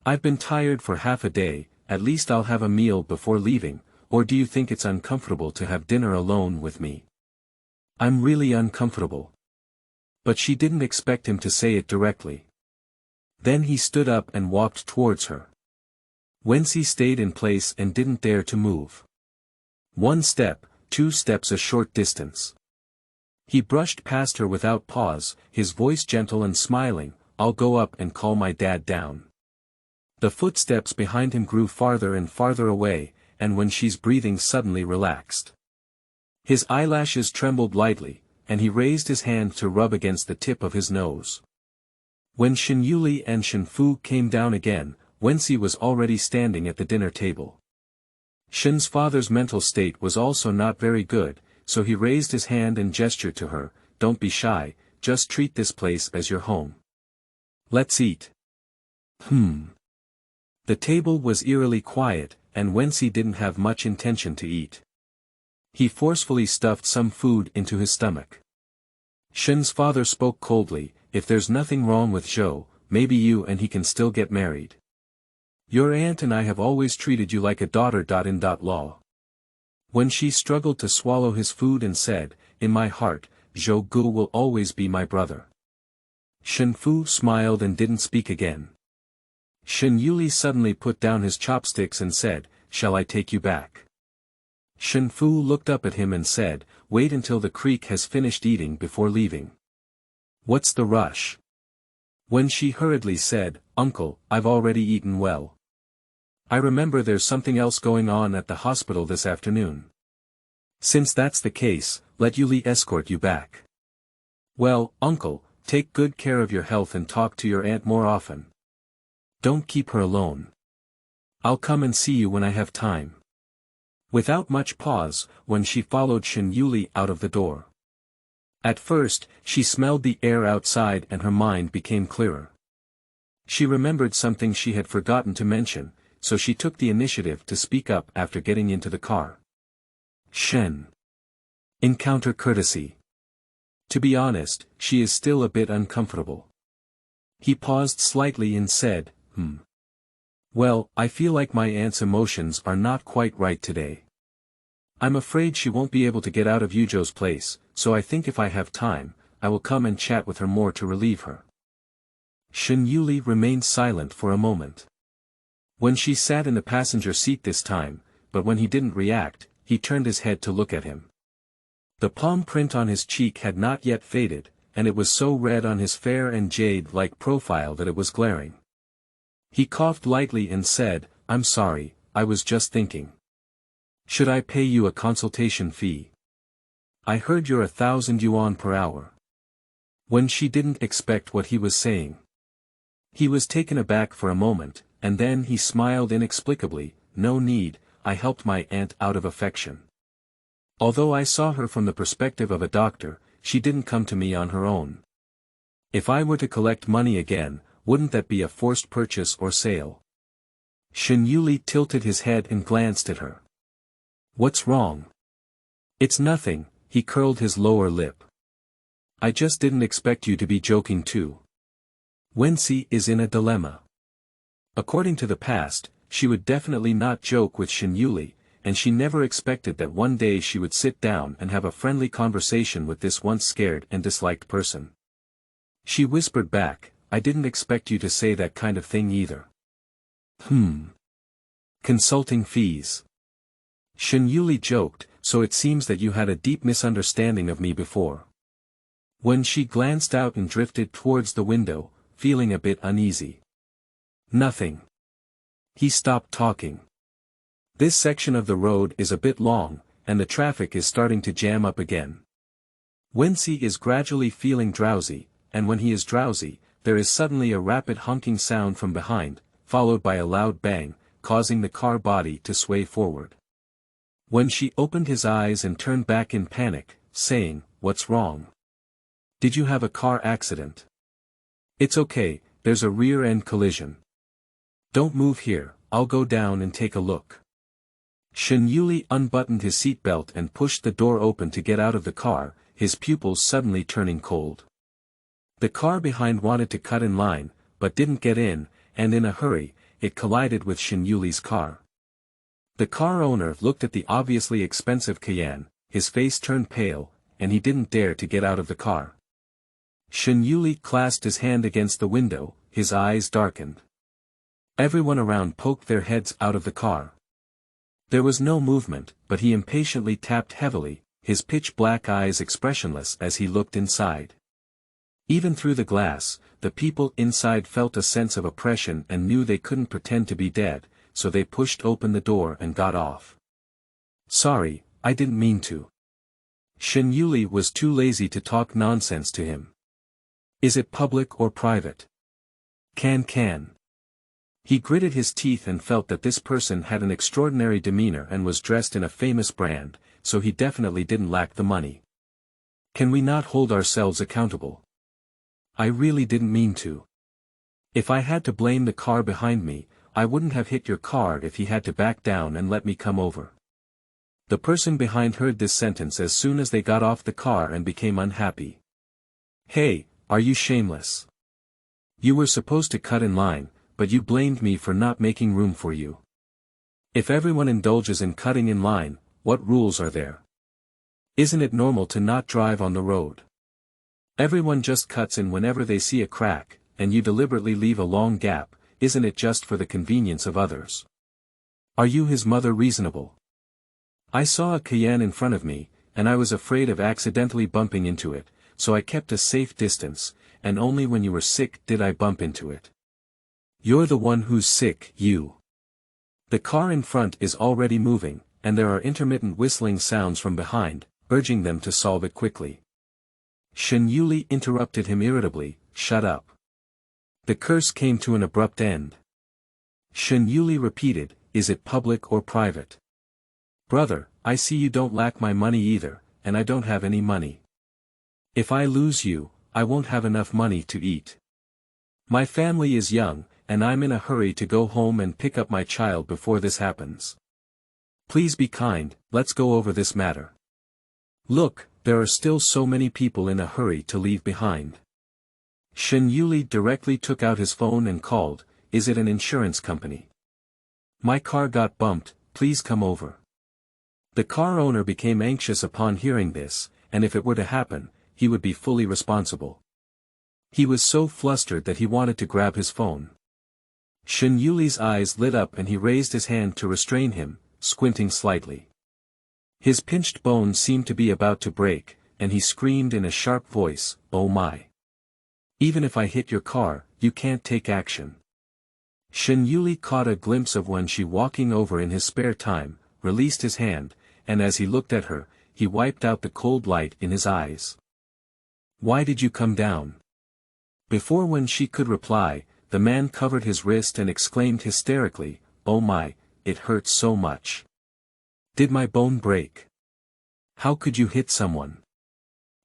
[SPEAKER 1] "I've been tired for half a day, at least I'll have a meal before leaving, or do you think it's uncomfortable to have dinner alone with me?" "I'm really uncomfortable." But she didn't expect him to say it directly. Then he stood up and walked towards her. Wensi stayed in place and didn't dare to move. 1 step, 2 steps, a short distance. He brushed past her without pause, his voice gentle and smiling, "I'll go up and call my dad down." The footsteps behind him grew farther and farther away, and when she's breathing suddenly relaxed. His eyelashes trembled lightly, and he raised his hand to rub against the tip of his nose. When Shen Yuli and Shen Fu came down again, Wensi was already standing at the dinner table. Shen's father's mental state was also not very good, so he raised his hand and gestured to her, "Don't be shy, just treat this place as your home. Let's eat." The table was eerily quiet, and Wensi didn't have much intention to eat. He forcefully stuffed some food into his stomach. Shen's father spoke coldly, "If there's nothing wrong with Zhou, maybe you and he can still get married. Your aunt and I have always treated you like a daughter. Law." When she struggled to swallow his food and said, "In my heart, Zhou Gu will always be my brother." Shen Fu smiled and didn't speak again. Shen Yuli suddenly put down his chopsticks and said, "Shall I take you back?" Shen Fu looked up at him and said, "Wait until the creek has finished eating before leaving." "What's the rush?" When she hurriedly said, "Uncle, I've already eaten well. I remember there's something else going on at the hospital this afternoon. Since that's the case, let Yuli escort you back." "Well, uncle, take good care of your health and talk to your aunt more often. Don't keep her alone. I'll come and see you when I have time." Without much pause, when she followed Shen Yuli out of the door. At first, she smelled the air outside and her mind became clearer. She remembered something she had forgotten to mention, so she took the initiative to speak up after getting into the car. "Shen. Encounter courtesy. To be honest, she is still a bit uncomfortable." He paused slightly and said, "Well, I feel like my aunt's emotions are not quite right today. I'm afraid she won't be able to get out of Yuzhou's place, so I think if I have time, I will come and chat with her more to relieve her." Shen Yuli remained silent for a moment. When she sat in the passenger seat this time, but when he didn't react, he turned his head to look at him. The palm print on his cheek had not yet faded, and it was so red on his fair and jade-like profile that it was glaring. He coughed lightly and said, "I'm sorry, I was just thinking. Should I pay you a consultation fee? I heard you're 1,000 yuan per hour." When she didn't expect what he was saying. He was taken aback for a moment, and then he smiled inexplicably, "No need, I helped my aunt out of affection. Although I saw her from the perspective of a doctor, she didn't come to me on her own. If I were to collect money again, wouldn't that be a forced purchase or sale?" Shen Yuli tilted his head and glanced at her. "What's wrong?" "It's nothing," he curled his lower lip. "I just didn't expect you to be joking too." Wensi is in a dilemma. According to the past, she would definitely not joke with Shen Yuli, and she never expected that one day she would sit down and have a friendly conversation with this once scared and disliked person. She whispered back, I didn't expect you to say that kind of thing either. Consulting fees. Shen Yuli joked, so it seems that you had a deep misunderstanding of me before. When she glanced out and drifted towards the window, feeling a bit uneasy. Nothing. He stopped talking. This section of the road is a bit long, and the traffic is starting to jam up again. Wensi is gradually feeling drowsy, and when he is drowsy, there is suddenly a rapid honking sound from behind, followed by a loud bang, causing the car body to sway forward. When she opened his eyes and turned back in panic, saying, "What's wrong? Did you have a car accident?" "It's okay, there's a rear-end collision." "Don't move here, I'll go down and take a look." Shen Yuli unbuttoned his seatbelt and pushed the door open to get out of the car, his pupils suddenly turning cold. The car behind wanted to cut in line, but didn't get in, and in a hurry, it collided with Shen Yuli's car. The car owner looked at the obviously expensive Cayenne, his face turned pale, and he didn't dare to get out of the car. Shen Yuli clasped his hand against the window, his eyes darkened. Everyone around poked their heads out of the car. There was no movement, but he impatiently tapped heavily, his pitch-black eyes expressionless as he looked inside. Even through the glass, the people inside felt a sense of oppression and knew they couldn't pretend to be dead, so they pushed open the door and got off. "Sorry, I didn't mean to." Shen Yuli was too lazy to talk nonsense to him. "Is it public or private?" Can. He gritted his teeth and felt that this person had an extraordinary demeanor and was dressed in a famous brand, so he definitely didn't lack the money. "Can we not hold ourselves accountable? I really didn't mean to. If I had to blame the car behind me, I wouldn't have hit your car if he had to back down and let me come over." The person behind heard this sentence as soon as they got off the car and became unhappy. "Hey, are you shameless? You were supposed to cut in line, but you blamed me for not making room for you. If everyone indulges in cutting in line, what rules are there? Isn't it normal to not drive on the road? Everyone just cuts in whenever they see a crack, and you deliberately leave a long gap, isn't it just for the convenience of others? Are you his mother reasonable? I saw a Cayenne in front of me, and I was afraid of accidentally bumping into it, so I kept a safe distance, and only when you were sick did I bump into it. You're the one who's sick, you. The car in front is already moving, and there are intermittent whistling sounds from behind, urging them to solve it quickly." Shen Yuli interrupted him irritably, "Shut up." The curse came to an abrupt end. Shen Yuli repeated, "Is it public or private?" "Brother, I see you don't lack my money either, and I don't have any money. If I lose you, I won't have enough money to eat. My family is young, and I'm in a hurry to go home and pick up my child before this happens. Please be kind, let's go over this matter. Look, there are still so many people in a hurry to leave behind." Shen Yuli directly took out his phone and called, "Is it an insurance company? My car got bumped, please come over." The car owner became anxious upon hearing this, and if it were to happen, he would be fully responsible. He was so flustered that he wanted to grab his phone. Shen Yuli's eyes lit up and he raised his hand to restrain him, squinting slightly. His pinched bone seemed to be about to break, and he screamed in a sharp voice, "Oh my! Even if I hit your car, you can't take action." Shen Yuli caught a glimpse of Wensi walking over in his spare time, released his hand, and as he looked at her, he wiped out the cold light in his eyes. "Why did you come down?" Before Wensi could reply, the man covered his wrist and exclaimed hysterically, "Oh my, it hurts so much. Did my bone break? How could you hit someone?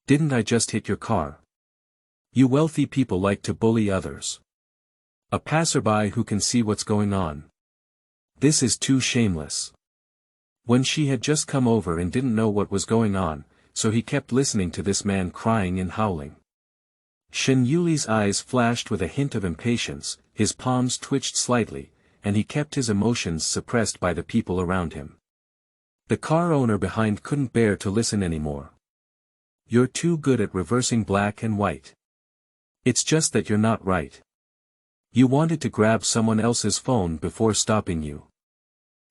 [SPEAKER 1] Didn't I just hit your car? You wealthy people like to bully others. A passerby who can see what's going on. This is too shameless." Wensi had just come over and didn't know what was going on, so he kept listening to this man crying and howling. Shen Yuli's eyes flashed with a hint of impatience, his palms twitched slightly, and he kept his emotions suppressed by the people around him. The car owner behind couldn't bear to listen anymore. "You're too good at reversing black and white. It's just that you're not right. You wanted to grab someone else's phone before stopping you.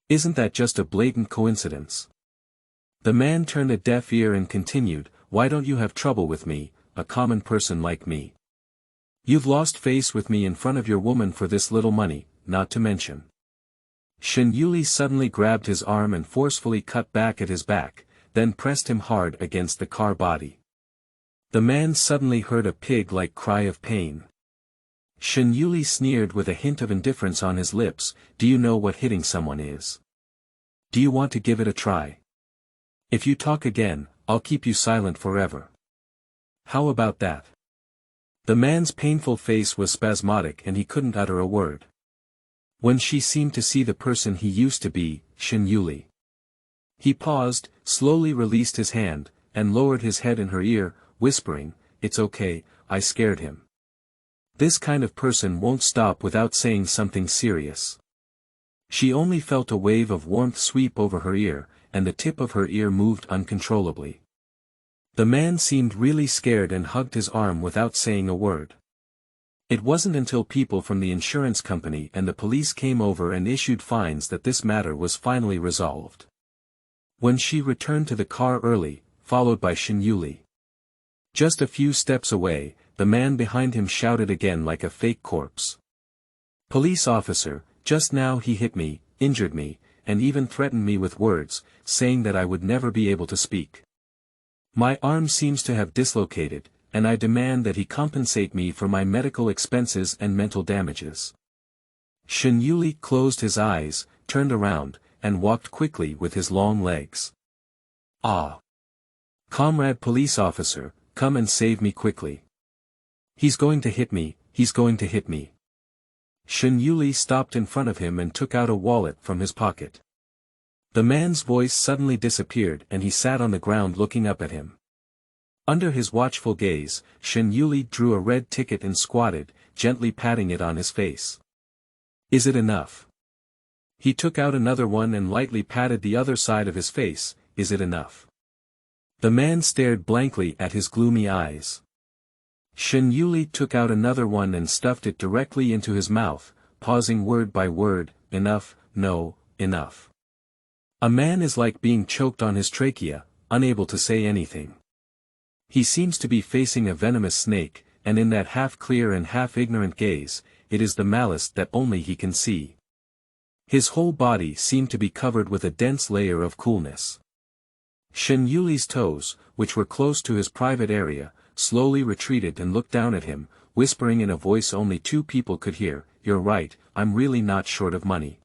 [SPEAKER 1] Isn't that just a blatant coincidence? The man turned a deaf ear and continued, why don't you have trouble with me, a common person like me? You've lost face with me in front of your woman for this little money, not to mention. Shen Yuli suddenly grabbed his arm and forcefully cut back at his back, then pressed him hard against the car body. The man suddenly heard a pig-like cry of pain. Shen Yuli sneered with a hint of indifference on his lips, do you know what hitting someone is? Do you want to give it a try? If you talk again, I'll keep you silent forever. How about that? The man's painful face was spasmodic and he couldn't utter a word. When she seemed to see the person he used to be, Shen Yuli. He paused, slowly released his hand, and lowered his head in her ear, whispering, it's okay, I scared him. This kind of person won't stop without saying something serious. She only felt a wave of warmth sweep over her ear, and the tip of her ear moved uncontrollably. The man seemed really scared and hugged his arm without saying a word. It wasn't until people from the insurance company and the police came over and issued fines that this matter was finally resolved. When she returned to the car early, followed by Shen Yuli. Just a few steps away, the man behind him shouted again like a fake corpse. Police officer, just now he hit me, injured me, and even threatened me with words, saying that I would never be able to speak. My arm seems to have dislocated, and I demand that he compensate me for my medical expenses and mental damages. Shen Yuli closed his eyes, turned around, and walked quickly with his long legs. Ah! Comrade police officer, come and save me quickly. He's going to hit me, he's going to hit me. Shen Yuli stopped in front of him and took out a wallet from his pocket. The man's voice suddenly disappeared and he sat on the ground looking up at him. Under his watchful gaze, Shen Yuli drew a red ticket and squatted, gently patting it on his face. Is it enough? He took out another one and lightly patted the other side of his face, is it enough? The man stared blankly at his gloomy eyes. Shen Yuli took out another one and stuffed it directly into his mouth, pausing word by word, enough, no, enough. A man is like being choked on his trachea, unable to say anything. He seems to be facing a venomous snake, and in that half-clear and half-ignorant gaze, it is the malice that only he can see. His whole body seemed to be covered with a dense layer of coolness. Shen Yuli's toes, which were close to his private area, slowly retreated and looked down at him, whispering in a voice only two people could hear, you're right, I'm really not short of money.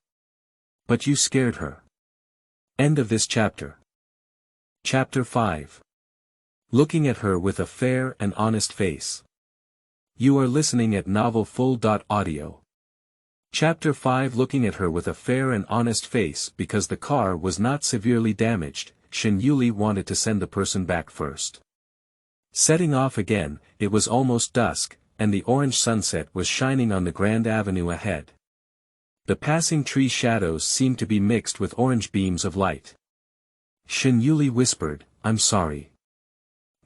[SPEAKER 1] But you scared her. End of this chapter. Chapter 5. Looking at her with a fair and honest face. You are listening at novelfull.audio. Chapter 5. Looking at her with a fair and honest face. Because the car was not severely damaged, Shen Yuli wanted to send the person back first. Setting off again, it was almost dusk, and the orange sunset was shining on the grand avenue ahead. The passing tree shadows seemed to be mixed with orange beams of light. Shen Yuli whispered, I'm sorry.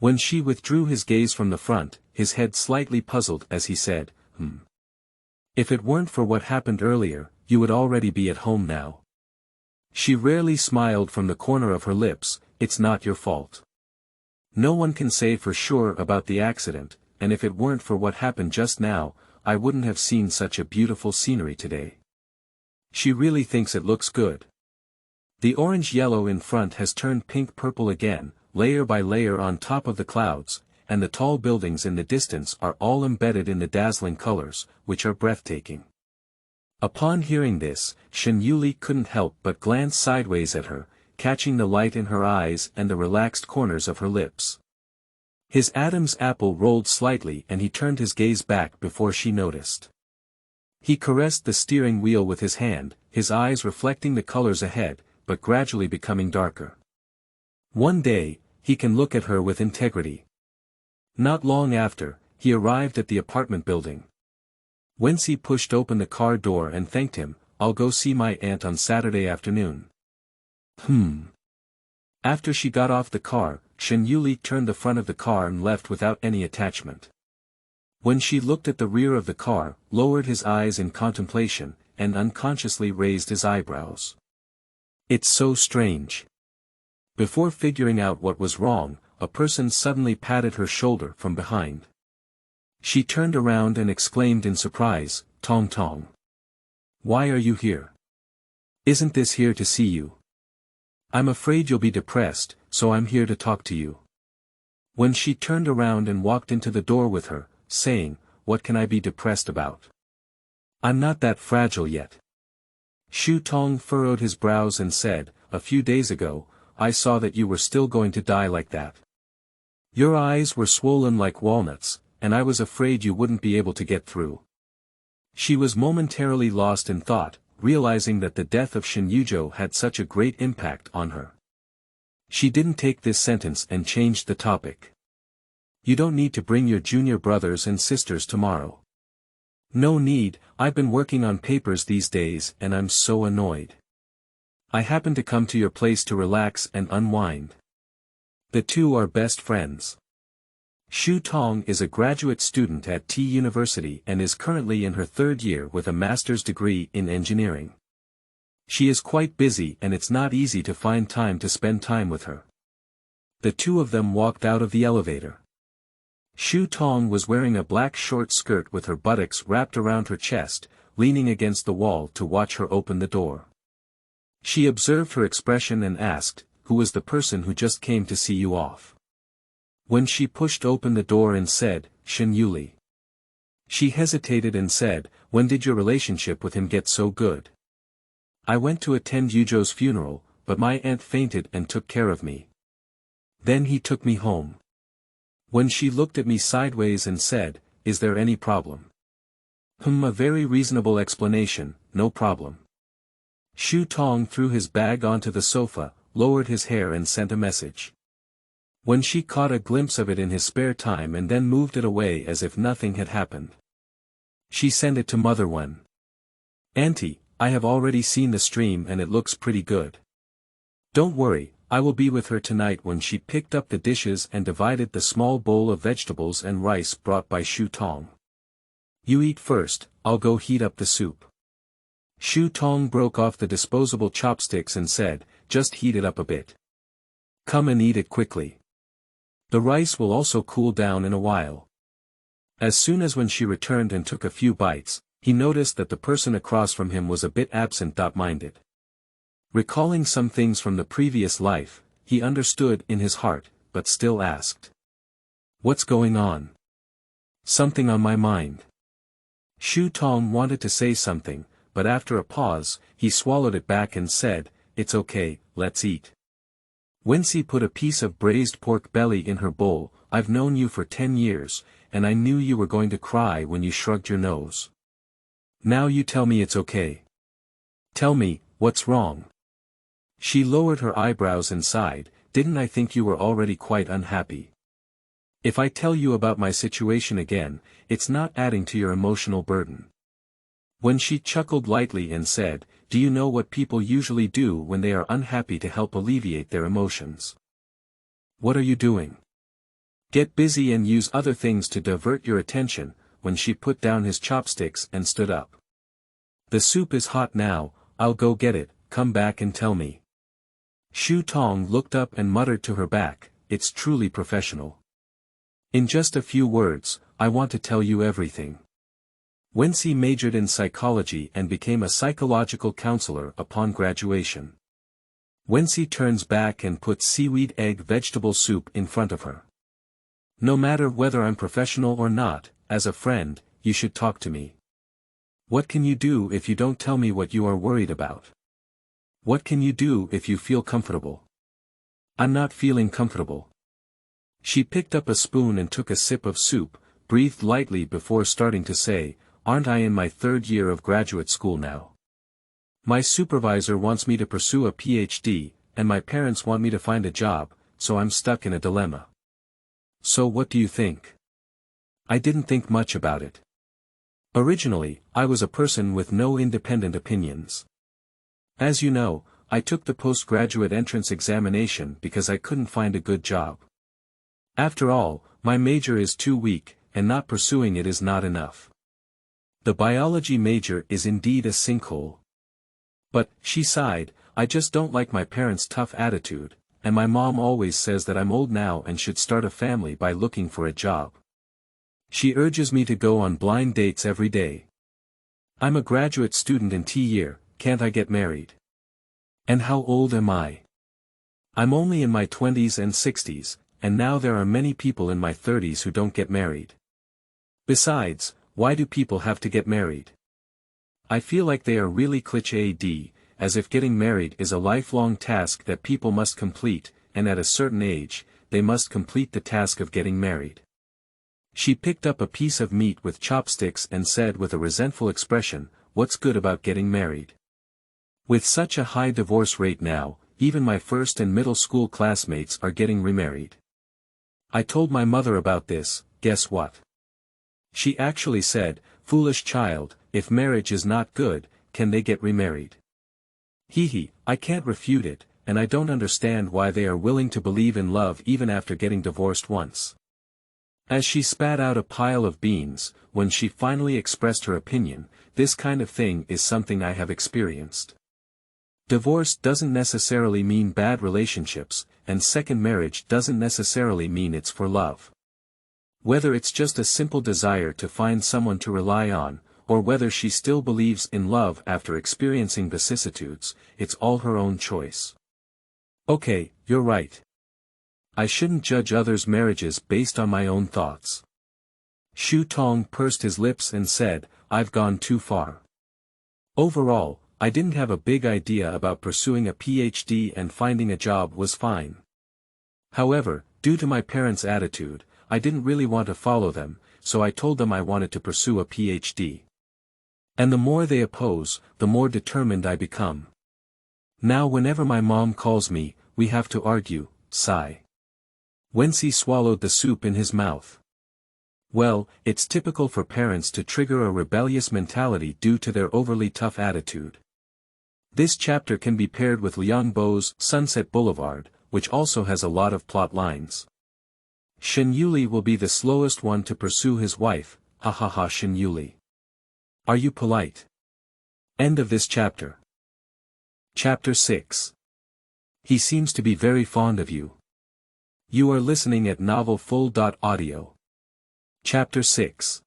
[SPEAKER 1] When she withdrew his gaze from the front, his head slightly puzzled as he said, If it weren't for what happened earlier, you would already be at home now. She rarely smiled from the corner of her lips, it's not your fault. No one can say for sure about the accident, and if it weren't for what happened just now, I wouldn't have seen such a beautiful scenery today. She really thinks it looks good. The orange-yellow in front has turned pink-purple again, layer by layer on top of the clouds, and the tall buildings in the distance are all embedded in the dazzling colors, which are breathtaking. Upon hearing this, Shen Yuli couldn't help but glance sideways at her, catching the light in her eyes and the relaxed corners of her lips. His Adam's apple rolled slightly and he turned his gaze back before she noticed. He caressed the steering wheel with his hand, his eyes reflecting the colors ahead, but gradually becoming darker. One day, he can look at her with integrity. Not long after, he arrived at the apartment building. Whence he pushed open the car door and thanked him, I'll go see my aunt on Saturday afternoon. After she got off the car, Shen Yuli turned the front of the car and left without any attachment. When she looked at the rear of the car, lowered his eyes in contemplation, and unconsciously raised his eyebrows. It's so strange. Before figuring out what was wrong, a person suddenly patted her shoulder from behind. She turned around and exclaimed in surprise, "Tong Tong. Why are you here? Isn't this here to see you? I'm afraid you'll be depressed, so I'm here to talk to you." When she turned around and walked into the door with her, saying, "What can I be depressed about? I'm not that fragile yet." Shu Tong furrowed his brows and said, "A few days ago, I saw that you were still going to die like that. Your eyes were swollen like walnuts, and I was afraid you wouldn't be able to get through." She was momentarily lost in thought, realizing that the death of Shen Yuzhou had such a great impact on her. She didn't take this sentence and changed the topic. "You don't need to bring your junior brothers and sisters tomorrow." "No need, I've been working on papers these days and I'm so annoyed. I happen to come to your place to relax and unwind." The two are best friends. Shu Tong is a graduate student at T University and is currently in her third year with a master's degree in engineering. She is quite busy and it's not easy to find time to spend time with her. The two of them walked out of the elevator. Shu Tong was wearing a black short skirt with her buttocks wrapped around her chest, leaning against the wall to watch her open the door. She observed her expression and asked, "Who was the person who just came to see you off?" When she pushed open the door and said, "Shen Yuli." She hesitated and said, "When did your relationship with him get so good?" "I went to attend Yuzhou's funeral, but my aunt fainted and took care of me. Then he took me home." When she looked at me sideways and said, "Is there any problem?" A very reasonable explanation, no problem." Shu Tong threw his bag onto the sofa, lowered his hair and sent a message. When she caught a glimpse of it in his spare time and then moved it away as if nothing had happened. She sent it to Mother Wen. "Auntie, I have already seen the stream and it looks pretty good. Don't worry, I will be with her tonight." When she picked up the dishes and divided the small bowl of vegetables and rice brought by Shu Tong. "You eat first, I'll go heat up the soup." Shu Tong broke off the disposable chopsticks and said, "Just heat it up a bit. Come and eat it quickly. The rice will also cool down in a while." As soon as when she returned and took a few bites, he noticed that the person across from him was a bit absent-minded. Recalling some things from the previous life, he understood in his heart, but still asked, "What's going on?" "Something on my mind." Shu Tong wanted to say something, but after a pause, he swallowed it back and said, "It's okay, let's eat." Wensi put a piece of braised pork belly in her bowl. "I've known you for 10 years, and I knew you were going to cry when you shrugged your nose. Now you tell me it's okay. Tell me, what's wrong?" She lowered her eyebrows and sighed, "Didn't I think you were already quite unhappy? If I tell you about my situation again, it's not adding to your emotional burden." When she chuckled lightly and said, "Do you know what people usually do when they are unhappy to help alleviate their emotions?" "What are you doing?" "Get busy and use other things to divert your attention." When she put down his chopsticks and stood up. "The soup is hot now, I'll go get it, come back and tell me." Shu Tong looked up and muttered to her back, "It's truly professional. In just a few words, I want to tell you everything." Wensi majored in psychology and became a psychological counselor upon graduation. Wensi turns back and puts seaweed egg vegetable soup in front of her. "No matter whether I'm professional or not, as a friend, you should talk to me. What can you do if you don't tell me what you are worried about? What can you do if you feel comfortable?" "I'm not feeling comfortable." She picked up a spoon and took a sip of soup, breathed lightly before starting to say, "Aren't I in my third year of graduate school now? My supervisor wants me to pursue a PhD, and my parents want me to find a job, so I'm stuck in a dilemma. So what do you think?" I didn't think much about it. Originally, I was a person with no independent opinions. As you know, I took the postgraduate entrance examination because I couldn't find a good job. After all, my major is too weak, and not pursuing it is not enough. The biology major is indeed a sinkhole. But, she sighed, I just don't like my parents' tough attitude, and my mom always says that I'm old now and should start a family by looking for a job. She urges me to go on blind dates every day. I'm a graduate student in T-year, can't I get married? And how old am I? I'm only in my 20s and 60s, and now there are many people in my 30s who don't get married. Besides, why do people have to get married? I feel like they are really cliched, as if getting married is a lifelong task that people must complete, and at a certain age, they must complete the task of getting married. She picked up a piece of meat with chopsticks and said with a resentful expression, what's good about getting married? With such a high divorce rate now, even my first and middle school classmates are getting remarried. I told my mother about this, guess what? She actually said, foolish child, if marriage is not good, can they get remarried? Hee, I can't refute it, and I don't understand why they are willing to believe in love even after getting divorced once. As she spat out a pile of beans, when she finally expressed her opinion, this kind of thing is something I have experienced. Divorce doesn't necessarily mean bad relationships, and second marriage doesn't necessarily mean it's for love. Whether it's just a simple desire to find someone to rely on, or whether she still believes in love after experiencing vicissitudes, it's all her own choice. Okay, you're right. I shouldn't judge others' marriages based on my own thoughts. Shu Tong pursed his lips and said, I've gone too far. Overall, I didn't have a big idea about pursuing a PhD, and finding a job was fine. However, due to my parents' attitude, I didn't really want to follow them, so I told them I wanted to pursue a PhD. And the more they oppose, the more determined I become. Now whenever my mom calls me, we have to argue, sigh. Wensi swallowed the soup in his mouth. Well, it's typical for parents to trigger a rebellious mentality due to their overly tough attitude. This chapter can be paired with Liang Bo's Sunset Boulevard, which also has a lot of plot lines. Shen Yuli will be the slowest one to pursue his wife, ha ha ha. Shen Yuli. Are you polite? End of this chapter. Chapter 6. He seems to be very fond of you. You are listening at novelfull.audio. Chapter 6.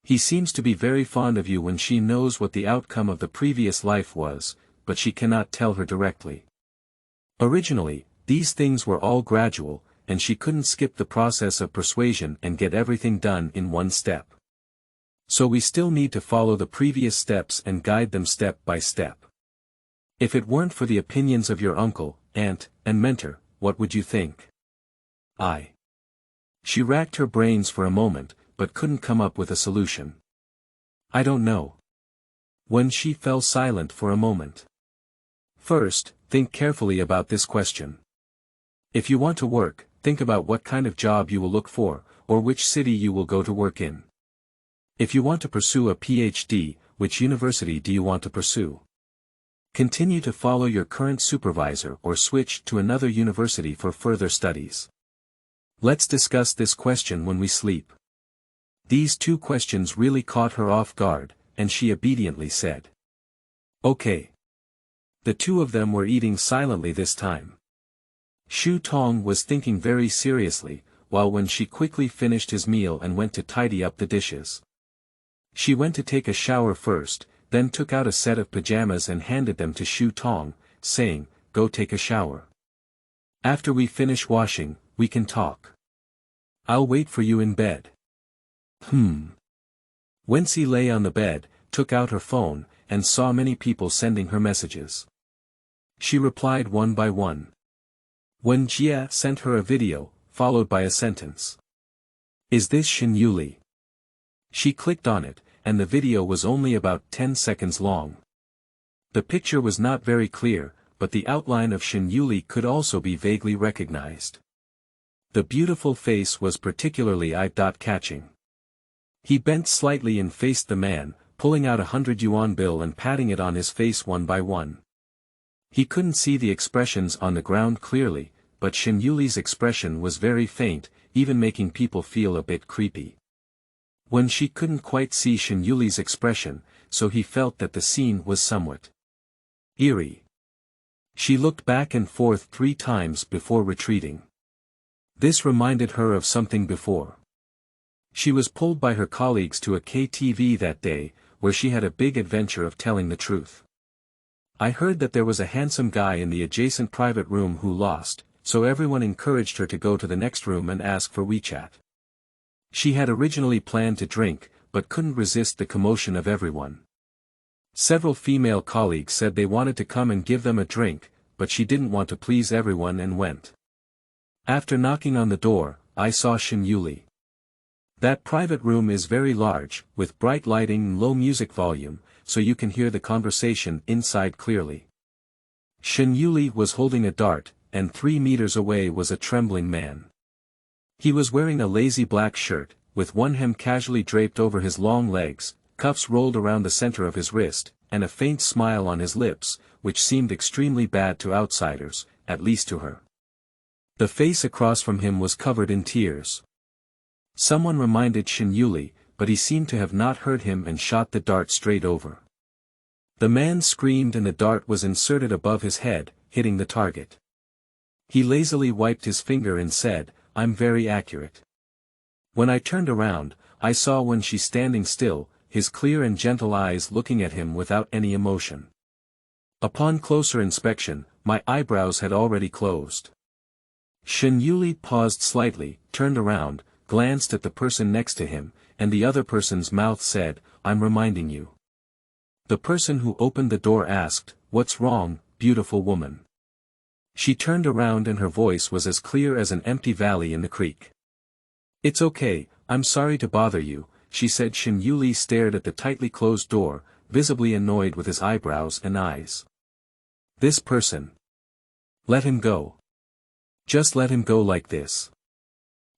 [SPEAKER 1] He seems to be very fond of you when she knows what the outcome of the previous life was, but she cannot tell her directly. Originally, these things were all gradual, and she couldn't skip the process of persuasion and get everything done in one step. So we still need to follow the previous steps and guide them step by step. If it weren't for the opinions of your uncle, aunt, and mentor, what would you think? She racked her brains for a moment, but couldn't come up with a solution. I don't know. When she fell silent for a moment. First, think carefully about this question. If you want to work, think about what kind of job you will look for, or which city you will go to work in. If you want to pursue a PhD, which university do you want to pursue? Continue to follow your current supervisor or switch to another university for further studies. Let's discuss this question when we sleep. These two questions really caught her off guard, and she obediently said. Okay. The two of them were eating silently this time. Shu Tong was thinking very seriously, while when she quickly finished his meal and went to tidy up the dishes. She went to take a shower first, then took out a set of pajamas and handed them to Shu Tong, saying, go take a shower. After we finish washing, we can talk. I'll wait for you in bed. Wensi lay on the bed, took out her phone, and saw many people sending her messages. She replied one by one. Wen Jia sent her a video, followed by a sentence. Is this Shen Yuli? She clicked on it, and the video was only about 10 seconds long. The picture was not very clear, but the outline of Shen Yuli could also be vaguely recognized. The beautiful face was particularly eye-catching. He bent slightly and faced the man, pulling out a 100 yuan bill and patting it on his face one by one. He couldn't see the expressions on the ground clearly, but Shen Yuli's expression was very faint, even making people feel a bit creepy. When she couldn't quite see Shen Yuli's expression, so he felt that the scene was somewhat eerie. She looked back and forth 3 times before retreating. This reminded her of something before. She was pulled by her colleagues to a KTV that day, where she had a big adventure of telling the truth. I heard that there was a handsome guy in the adjacent private room who lost, so everyone encouraged her to go to the next room and ask for WeChat. She had originally planned to drink, but couldn't resist the commotion of everyone. Several female colleagues said they wanted to come and give them a drink, but she didn't want to please everyone and went. After knocking on the door, I saw Shen Yuli. That private room is very large, with bright lighting and low music volume, so you can hear the conversation inside clearly. Shen Yuli was holding a dart, and 3 meters away was a trembling man. He was wearing a lazy black shirt, with one hem casually draped over his long legs, cuffs rolled around the center of his wrist, and a faint smile on his lips, which seemed extremely bad to outsiders, at least to her. The face across from him was covered in tears. Someone reminded Shen Yuli, but he seemed to have not heard him and shot the dart straight over. The man screamed and the dart was inserted above his head, hitting the target. He lazily wiped his finger and said, "I'm very accurate." When I turned around, I saw when she's standing still, his clear and gentle eyes looking at him without any emotion. Upon closer inspection, my eyebrows had already closed. Shen Yuli paused slightly, turned around, glanced at the person next to him, and the other person's mouth said, "I'm reminding you." The person who opened the door asked, "What's wrong, beautiful woman?" She turned around and her voice was as clear as an empty valley in the creek. "It's okay, I'm sorry to bother you," she said. Shen Yuli stared at the tightly closed door, visibly annoyed with his eyebrows and eyes. This person. Let him go. Just let him go like this.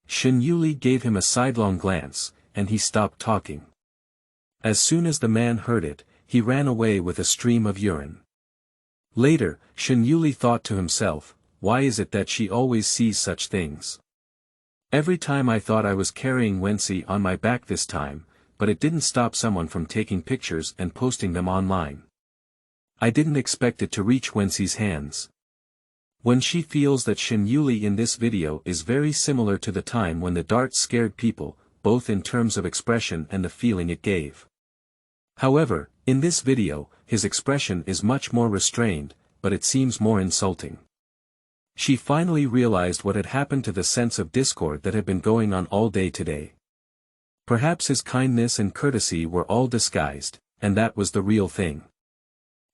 [SPEAKER 1] Shen Yuli gave him a sidelong glance, and he stopped talking. As soon as the man heard it, he ran away with a stream of urine. Later, Shen Yuli thought to himself, why is it that she always sees such things? Every time I thought I was carrying Wensi on my back this time, but it didn't stop someone from taking pictures and posting them online. I didn't expect it to reach Wensi's hands. When she feels that Shen Yuli in this video is very similar to the time when the dart scared people, both in terms of expression and the feeling it gave. However, in this video, his expression is much more restrained, but it seems more insulting. She finally realized what had happened to the sense of discord that had been going on all day today. Perhaps his kindness and courtesy were all disguised, and that was the real thing.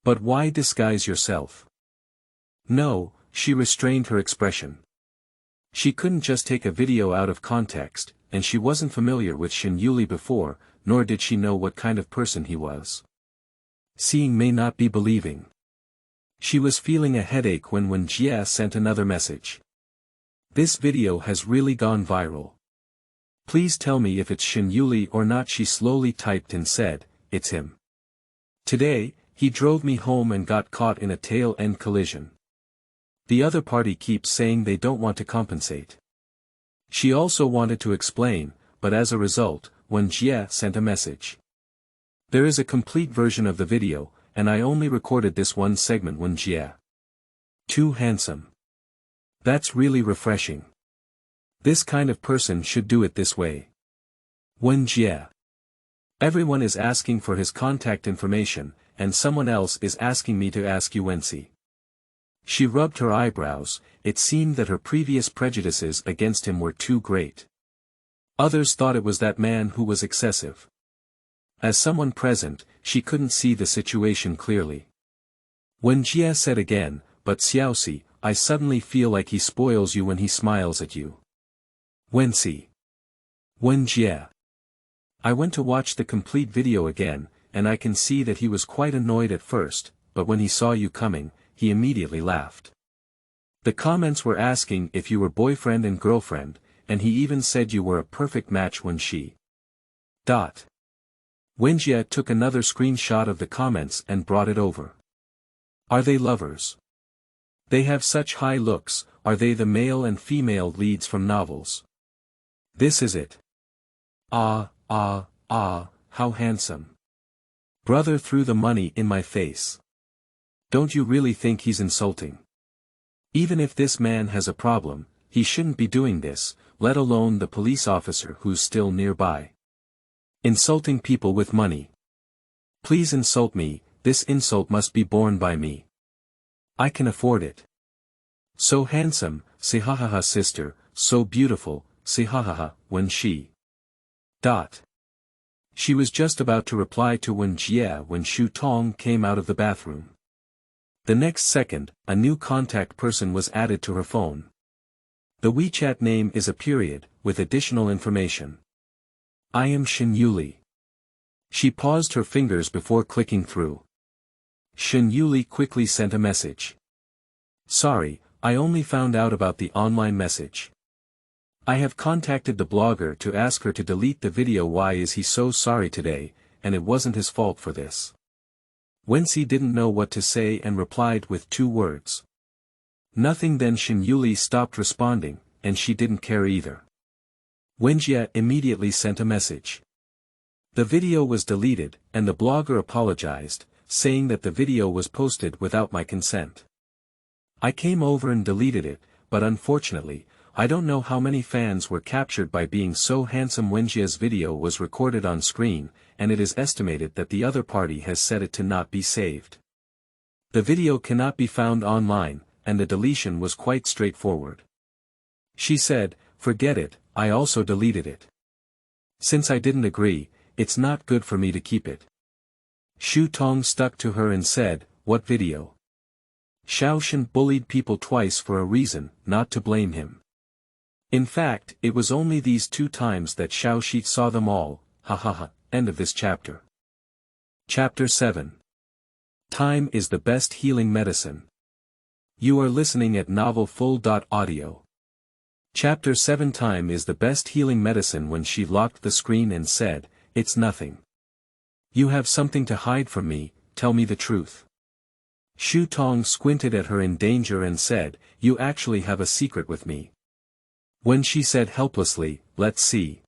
[SPEAKER 1] But why disguise yourself? No, she restrained her expression. She couldn't just take a video out of context, and she wasn't familiar with Shen Yuli before, nor did she know what kind of person he was. Seeing may not be believing. She was feeling a headache when Jia sent another message. This video has really gone viral. Please tell me if it's Shen Yuli or not. She slowly typed and said, it's him. Today, he drove me home and got caught in a tail-end collision. The other party keeps saying they don't want to compensate. She also wanted to explain, but as a result, Jia sent a message. There is a complete version of the video, and I only recorded this one segment. Jia. Too handsome. That's really refreshing. This kind of person should do it this way. Jia. Everyone is asking for his contact information, and someone else is asking me to ask you Wensi. She rubbed her eyebrows. It seemed that her previous prejudices against him were too great. Others thought it was that man who was excessive. As someone present, she couldn't see the situation clearly. Jia said again, but Xiaoxi, I suddenly feel like he spoils you when he smiles at you. Wensi. Jia. I went to watch the complete video again, and I can see that he was quite annoyed at first, but when he saw you coming, he immediately laughed. The comments were asking if you were boyfriend and girlfriend, and he even said you were a perfect match when she. Wenjia took another screenshot of the comments and brought it over. Are they lovers? They have such high looks. Are they the male and female leads from novels? This is it. Ah, how handsome. Brother threw the money in my face. Don't you really think he's insulting? Even if this man has a problem, he shouldn't be doing this, let alone the police officer who's still nearby. Insulting people with money. Please insult me, this insult must be borne by me. I can afford it. So handsome, say ha ha ha sister, so beautiful, say ha ha ha, when she. She was just about to reply to when Shu Tong came out of the bathroom. The next second, a new contact person was added to her phone. The WeChat name is a period, with additional information. I am Shen Yuli. She paused her fingers before clicking through. Shen Yuli quickly sent a message. Sorry, I only found out about the online message. I have contacted the blogger to ask her to delete the video. Why is he so sorry today, and it wasn't his fault for this. Wenxi didn't know what to say and replied with 2 words. Nothing. Then Shen Yuli stopped responding, and she didn't care either. Wenjie immediately sent a message. The video was deleted, and the blogger apologized, saying that the video was posted without my consent. I came over and deleted it, but unfortunately, I don't know how many fans were captured by being so handsome. Wenjie's video was recorded on screen, and it is estimated that the other party has set it to not be saved. The video cannot be found online, and the deletion was quite straightforward. She said, forget it, I also deleted it. Since I didn't agree, it's not good for me to keep it. Shu Tong stuck to her and said, what video? Xiao Shen bullied people twice for a reason, not to blame him. In fact, it was only these 2 times that Xiao Shi saw them all, ha ha ha. End of this chapter. Chapter 7. Time is the best healing medicine. You are listening at novelfull.audio. Chapter 7. Time is the best healing medicine. When she locked the screen and said, it's nothing. You have something to hide from me, tell me the truth. Shu Tong squinted at her in danger and said, you actually have a secret with me. When she said helplessly, let's see.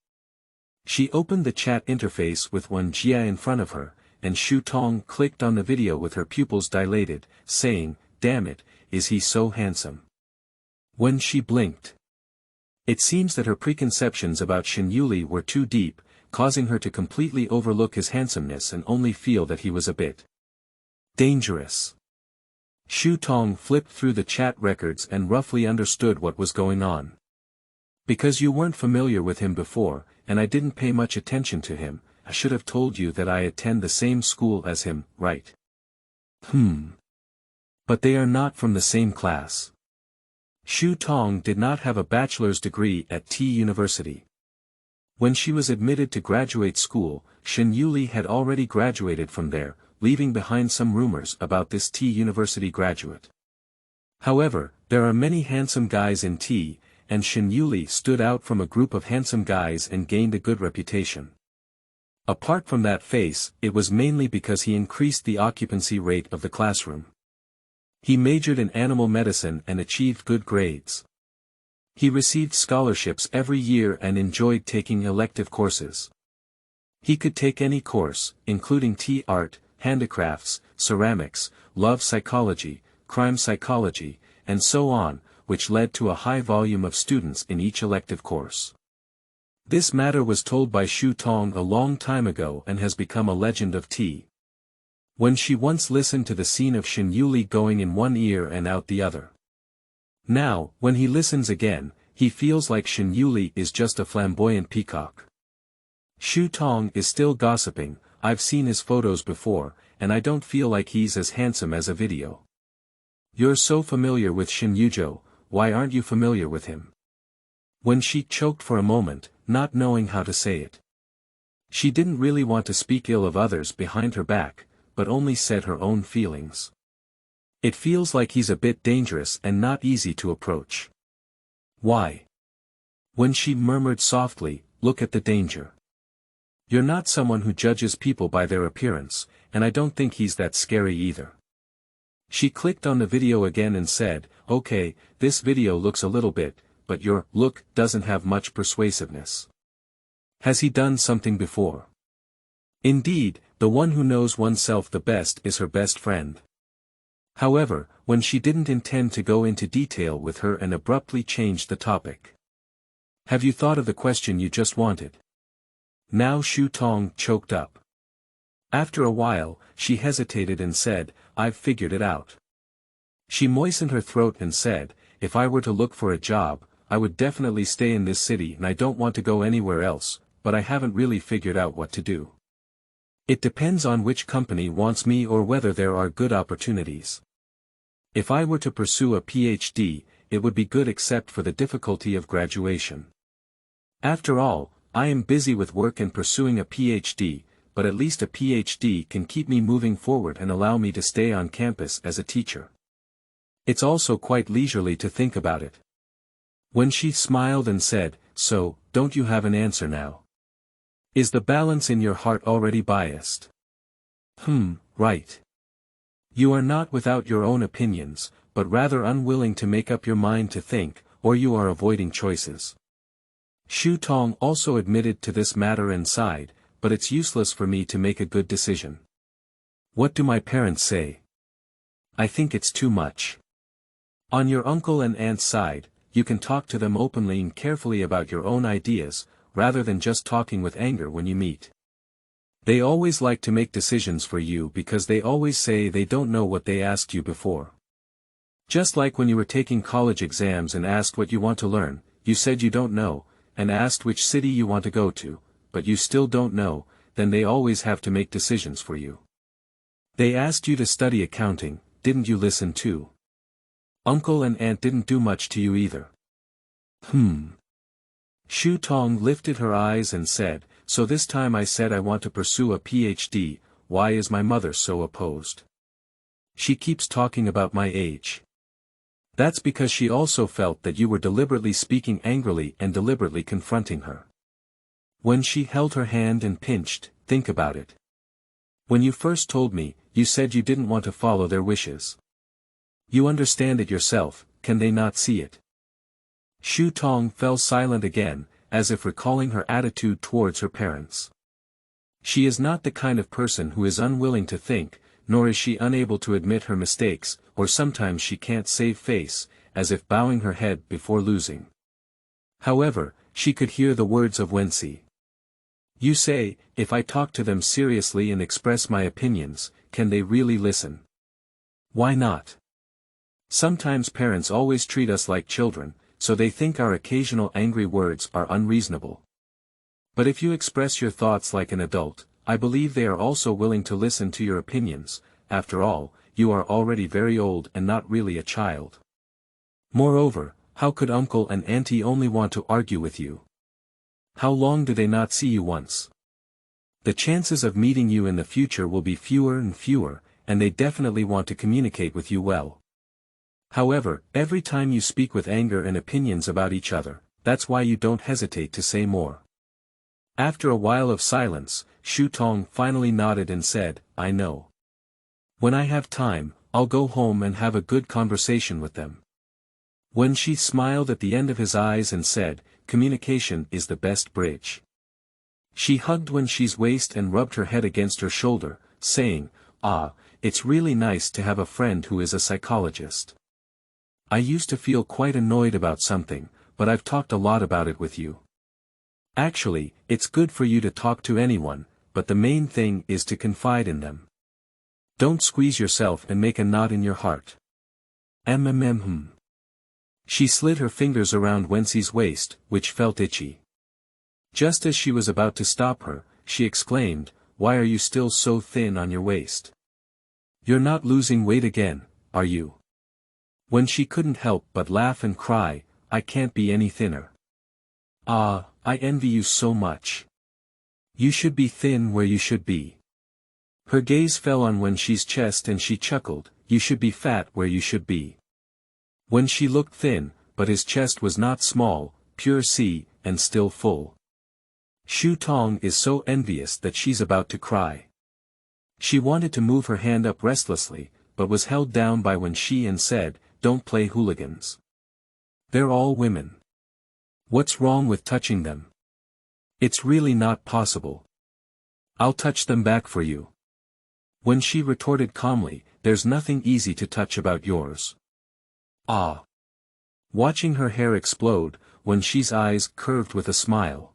[SPEAKER 1] She opened the chat interface with Wen Jia in front of her, and Shu Tong clicked on the video with her pupils dilated, saying, damn it, is he so handsome. When she blinked. It seems that her preconceptions about Shen Yuli were too deep, causing her to completely overlook his handsomeness and only feel that he was a bit dangerous. Shu Tong flipped through the chat records and roughly understood what was going on. Because you weren't familiar with him before, and I didn't pay much attention to him, I should have told you that I attend the same school as him, right? But they are not from the same class. Shu Tong did not have a bachelor's degree at T University. When she was admitted to graduate school, Shen Yuli had already graduated from there, leaving behind some rumors about this T University graduate. However, there are many handsome guys in T, and Shen Yuli stood out from a group of handsome guys and gained a good reputation. Apart from that face, it was mainly because he increased the occupancy rate of the classroom. He majored in animal medicine and achieved good grades. He received scholarships every year and enjoyed taking elective courses. He could take any course, including tea art, handicrafts, ceramics, love psychology, crime psychology, and so on, which led to a high volume of students in each elective course. This matter was told by Shu Tong a long time ago and has become a legend of tea. When she once listened to the scene of Shen Yuli going in one ear and out the other. Now, when he listens again, he feels like Shen Yuli is just a flamboyant peacock. Shu Tong is still gossiping, I've seen his photos before, and I don't feel like he's as handsome as a video. You're so familiar with Shen Yuzhou, why aren't you familiar with him? When she choked for a moment, not knowing how to say it. She didn't really want to speak ill of others behind her back, but only said her own feelings. It feels like he's a bit dangerous and not easy to approach. Why? When she murmured softly, look at the danger. You're not someone who judges people by their appearance, and I don't think he's that scary either. She clicked on the video again and said, okay, this video looks a little bit, but your look doesn't have much persuasiveness. Has he done something before? Indeed, the one who knows oneself the best is her best friend. However, when she didn't intend to go into detail with her and abruptly changed the topic. Have you thought of the question you just wanted? Now Shu Tong choked up. After a while, she hesitated and said, I've figured it out. She moistened her throat and said, if I were to look for a job, I would definitely stay in this city and I don't want to go anywhere else, but I haven't really figured out what to do. It depends on which company wants me or whether there are good opportunities. If I were to pursue a PhD, it would be good except for the difficulty of graduation. After all, I am busy with work and pursuing a PhD, but at least a PhD can keep me moving forward and allow me to stay on campus as a teacher. It's also quite leisurely to think about it. When she smiled and said, so, don't you have an answer now? Is the balance in your heart already biased? Right. You are not without your own opinions, but rather unwilling to make up your mind to think, or you are avoiding choices. Shu Tong also admitted to this matter and sighed, but it's useless for me to make a good decision. What do my parents say? I think it's too much. On your uncle and aunt's side, you can talk to them openly and carefully about your own ideas, rather than just talking with anger when you meet. They always like to make decisions for you because they always say they don't know what they asked you before. Just like when you were taking college exams and asked what you want to learn, you said you don't know, and asked which city you want to go to, but you still don't know, then they always have to make decisions for you. They asked you to study accounting, didn't you listen too? Uncle and aunt didn't do much to you either. Shu Tong lifted her eyes and said, so this time I said I want to pursue a PhD, why is my mother so opposed? She keeps talking about my age. That's because she also felt that you were deliberately speaking angrily and deliberately confronting her. When she held her hand and pinched, think about it. When you first told me, you said you didn't want to follow their wishes. You understand it yourself, can they not see it? Shu Tong fell silent again, as if recalling her attitude towards her parents. She is not the kind of person who is unwilling to think, nor is she unable to admit her mistakes, or sometimes she can't save face, as if bowing her head before losing. However, she could hear the words of Wensi. You say, if I talk to them seriously and express my opinions, can they really listen? Why not? Sometimes parents always treat us like children, so they think our occasional angry words are unreasonable. But if you express your thoughts like an adult, I believe they are also willing to listen to your opinions. After all, you are already very old and not really a child. Moreover, how could uncle and auntie only want to argue with you? How long do they not see you once? The chances of meeting you in the future will be fewer and fewer, and they definitely want to communicate with you well. However, every time you speak with anger and opinions about each other, that's why you don't hesitate to say more. After a while of silence, Shu Tong finally nodded and said, I know. When I have time, I'll go home and have a good conversation with them. When she smiled at the end of his eyes and said, communication is the best bridge. She hugged Wenxi's waist and rubbed her head against her shoulder, saying, it's really nice to have a friend who is a psychologist. I used to feel quite annoyed about something, but I've talked a lot about it with you. Actually, it's good for you to talk to anyone, but the main thing is to confide in them. Don't squeeze yourself and make a knot in your heart. She slid her fingers around Wenxi's waist, which felt itchy. Just as she was about to stop her, she exclaimed, why are you still so thin on your waist? You're not losing weight again, are you? When she couldn't help but laugh and cry, I can't be any thinner. I envy you so much. You should be thin where you should be. Her gaze fell on Wenxi's chest and she chuckled, you should be fat where you should be. When she looked thin, but his chest was not small, pure C, and still full. Shu Tong is so envious that she's about to cry. She wanted to move her hand up restlessly, but was held down by Wenxi and said, don't play hooligans. They're all women. What's wrong with touching them? It's really not possible. I'll touch them back for you. When she retorted calmly, there's nothing easy to touch about yours. Ah. Watching her hair explode, Wen Shi's eyes curved with a smile.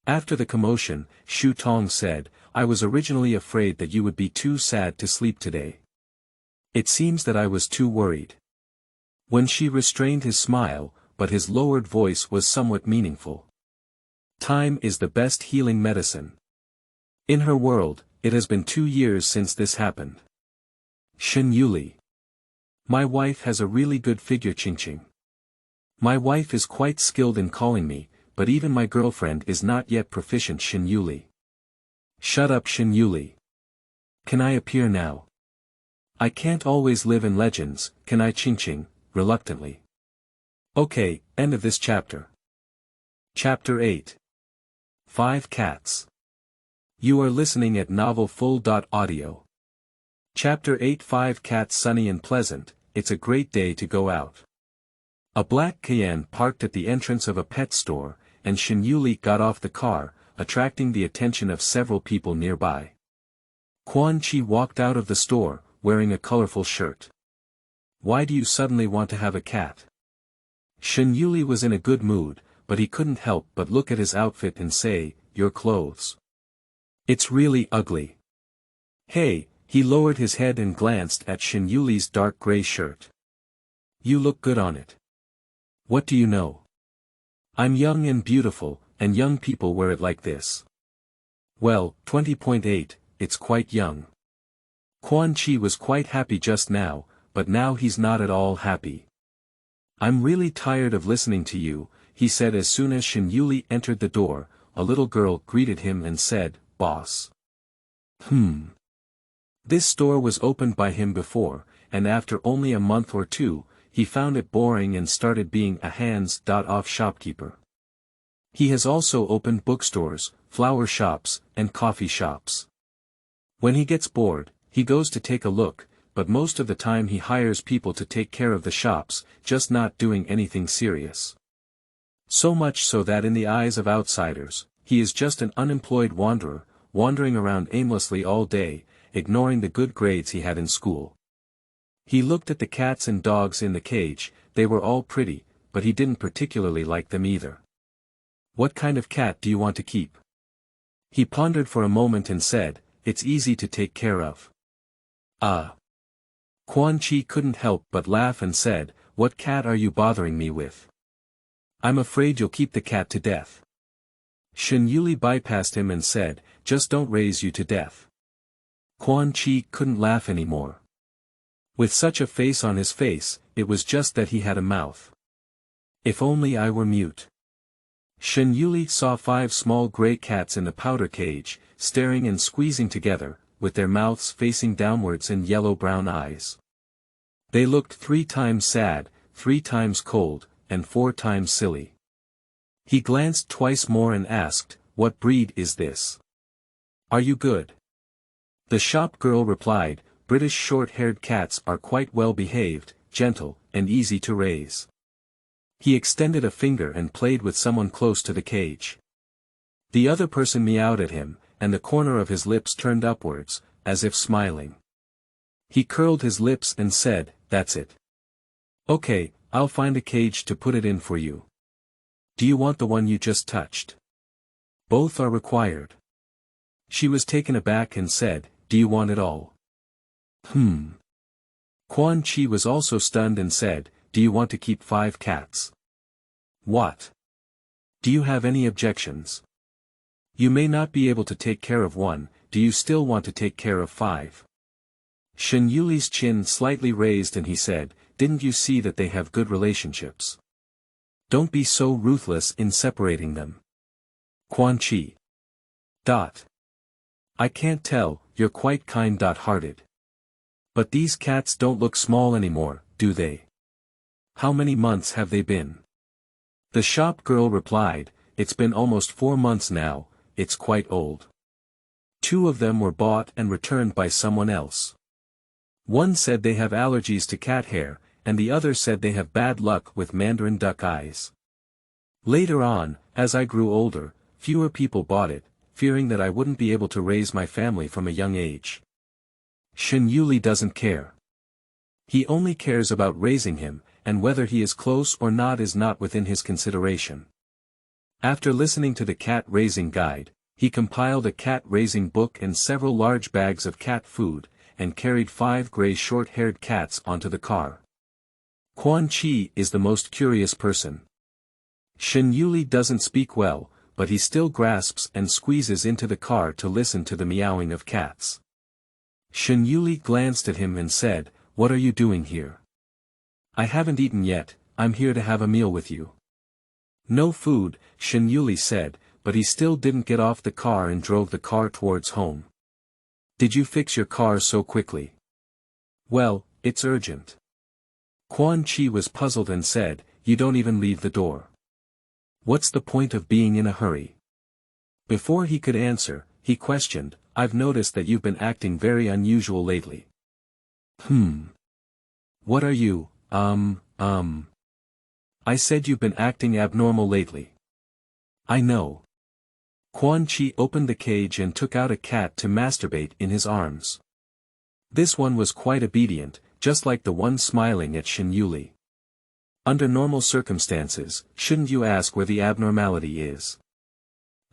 [SPEAKER 1] After the commotion, Shu Tong said, I was originally afraid that you would be too sad to sleep today. It seems that I was too worried. Wen Shi restrained his smile, but his lowered voice was somewhat meaningful. Time is the best healing medicine. In her world, it has been 2 years since this happened. Shen Yuli. My wife has a really good figure, Qingqing. My wife is quite skilled in calling me, but even my girlfriend is not yet proficient, Shen Yuli. Shut up, Shen Yuli. Can I appear now? I can't always live in legends, can I, Qingqing, reluctantly. Okay, end of this chapter. Chapter 8. 5 Cats. You are listening at novelfull.audio. Chapter 8. 5 Cats. Sunny and pleasant, it's a great day to go out. A black Cayenne parked at the entrance of a pet store, and Shen Yuli got off the car, attracting the attention of several people nearby. Quan Chi walked out of the store, wearing a colorful shirt. Why do you suddenly want to have a cat? Shen Yuli was in a good mood, but he couldn't help but look at his outfit and say, your clothes. It's really ugly. Hey, he lowered his head and glanced at Shen Yuli's dark gray shirt. You look good on it. What do you know? I'm young and beautiful, and young people wear it like this. Well, 20.8, it's quite young. Quan Chi was quite happy just now, but now he's not at all happy. I'm really tired of listening to you, he said as soon as Shen Yuli entered the door. A little girl greeted him and said, Boss. This store was opened by him before, and after only a month or 2, he found it boring and started being a hands-off shopkeeper. He has also opened bookstores, flower shops, and coffee shops. When he gets bored, he goes to take a look, but most of the time he hires people to take care of the shops, just not doing anything serious. So much so that in the eyes of outsiders, he is just an unemployed wanderer, wandering around aimlessly all day, ignoring the good grades he had in school. He looked at the cats and dogs in the cage, they were all pretty, but he didn't particularly like them either. What kind of cat do you want to keep? He pondered for a moment and said, it's easy to take care of. Quan Chi couldn't help but laugh and said, what cat are you bothering me with? I'm afraid you'll keep the cat to death. Shen Yuli bypassed him and said, just don't raise you to death. Quan Chi couldn't laugh anymore. With such a face on his face, it was just that he had a mouth. If only I were mute. Shen Yuli saw 5 small gray cats in the powder cage, staring and squeezing together, with their mouths facing downwards and yellow-brown eyes. They looked 3 times sad, 3 times cold, and 4 times silly. He glanced twice more and asked, what breed is this? Are you good? The shop girl replied, British short-haired cats are quite well behaved, gentle, and easy to raise. He extended a finger and played with someone close to the cage. The other person meowed at him, and the corner of his lips turned upwards, as if smiling. He curled his lips and said, that's it. Okay, I'll find a cage to put it in for you. Do you want the one you just touched? Both are required. She was taken aback and said, do you want it all? Quan Chi was also stunned and said, do you want to keep 5 cats? What? Do you have any objections? You may not be able to take care of 1, do you still want to take care of 5? Shen Yuli's chin slightly raised and he said, didn't you see that they have good relationships? Don't be so ruthless in separating them. Quan Chi. I can't tell, you're quite kind-hearted. But these cats don't look small anymore, do they? How many months have they been? The shop girl replied, it's been almost 4 months now, it's quite old. 2 of them were bought and returned by someone else. One said they have allergies to cat hair, and the other said they have bad luck with mandarin duck eyes. Later on, as I grew older, fewer people bought it, fearing that I wouldn't be able to raise my family from a young age. Shen Yuli doesn't care. He only cares about raising him, and whether he is close or not is not within his consideration. After listening to the cat raising guide, he compiled a cat raising book and several large bags of cat food, and carried 5 gray short-haired cats onto the car. Quan Chi is the most curious person. Shen Yuli doesn't speak well, but he still grasps and squeezes into the car to listen to the meowing of cats. Shen Yuli glanced at him and said, "What are you doing here?" "I haven't eaten yet, I'm here to have a meal with you." "No food," Shen Yuli said, but he still didn't get off the car and drove the car towards home. "Did you fix your car so quickly?" "Well, it's urgent." Quan Chi was puzzled and said, "You don't even leave the door. What's the point of being in a hurry?" Before he could answer, he questioned, "I've noticed that you've been acting very unusual lately." What are you, I said you've been acting abnormal lately." "I know." Quan Chi opened the cage and took out a cat to masturbate in his arms. This one was quite obedient, just like the one smiling at Shen Yuli. Under normal circumstances, shouldn't you ask where the abnormality is?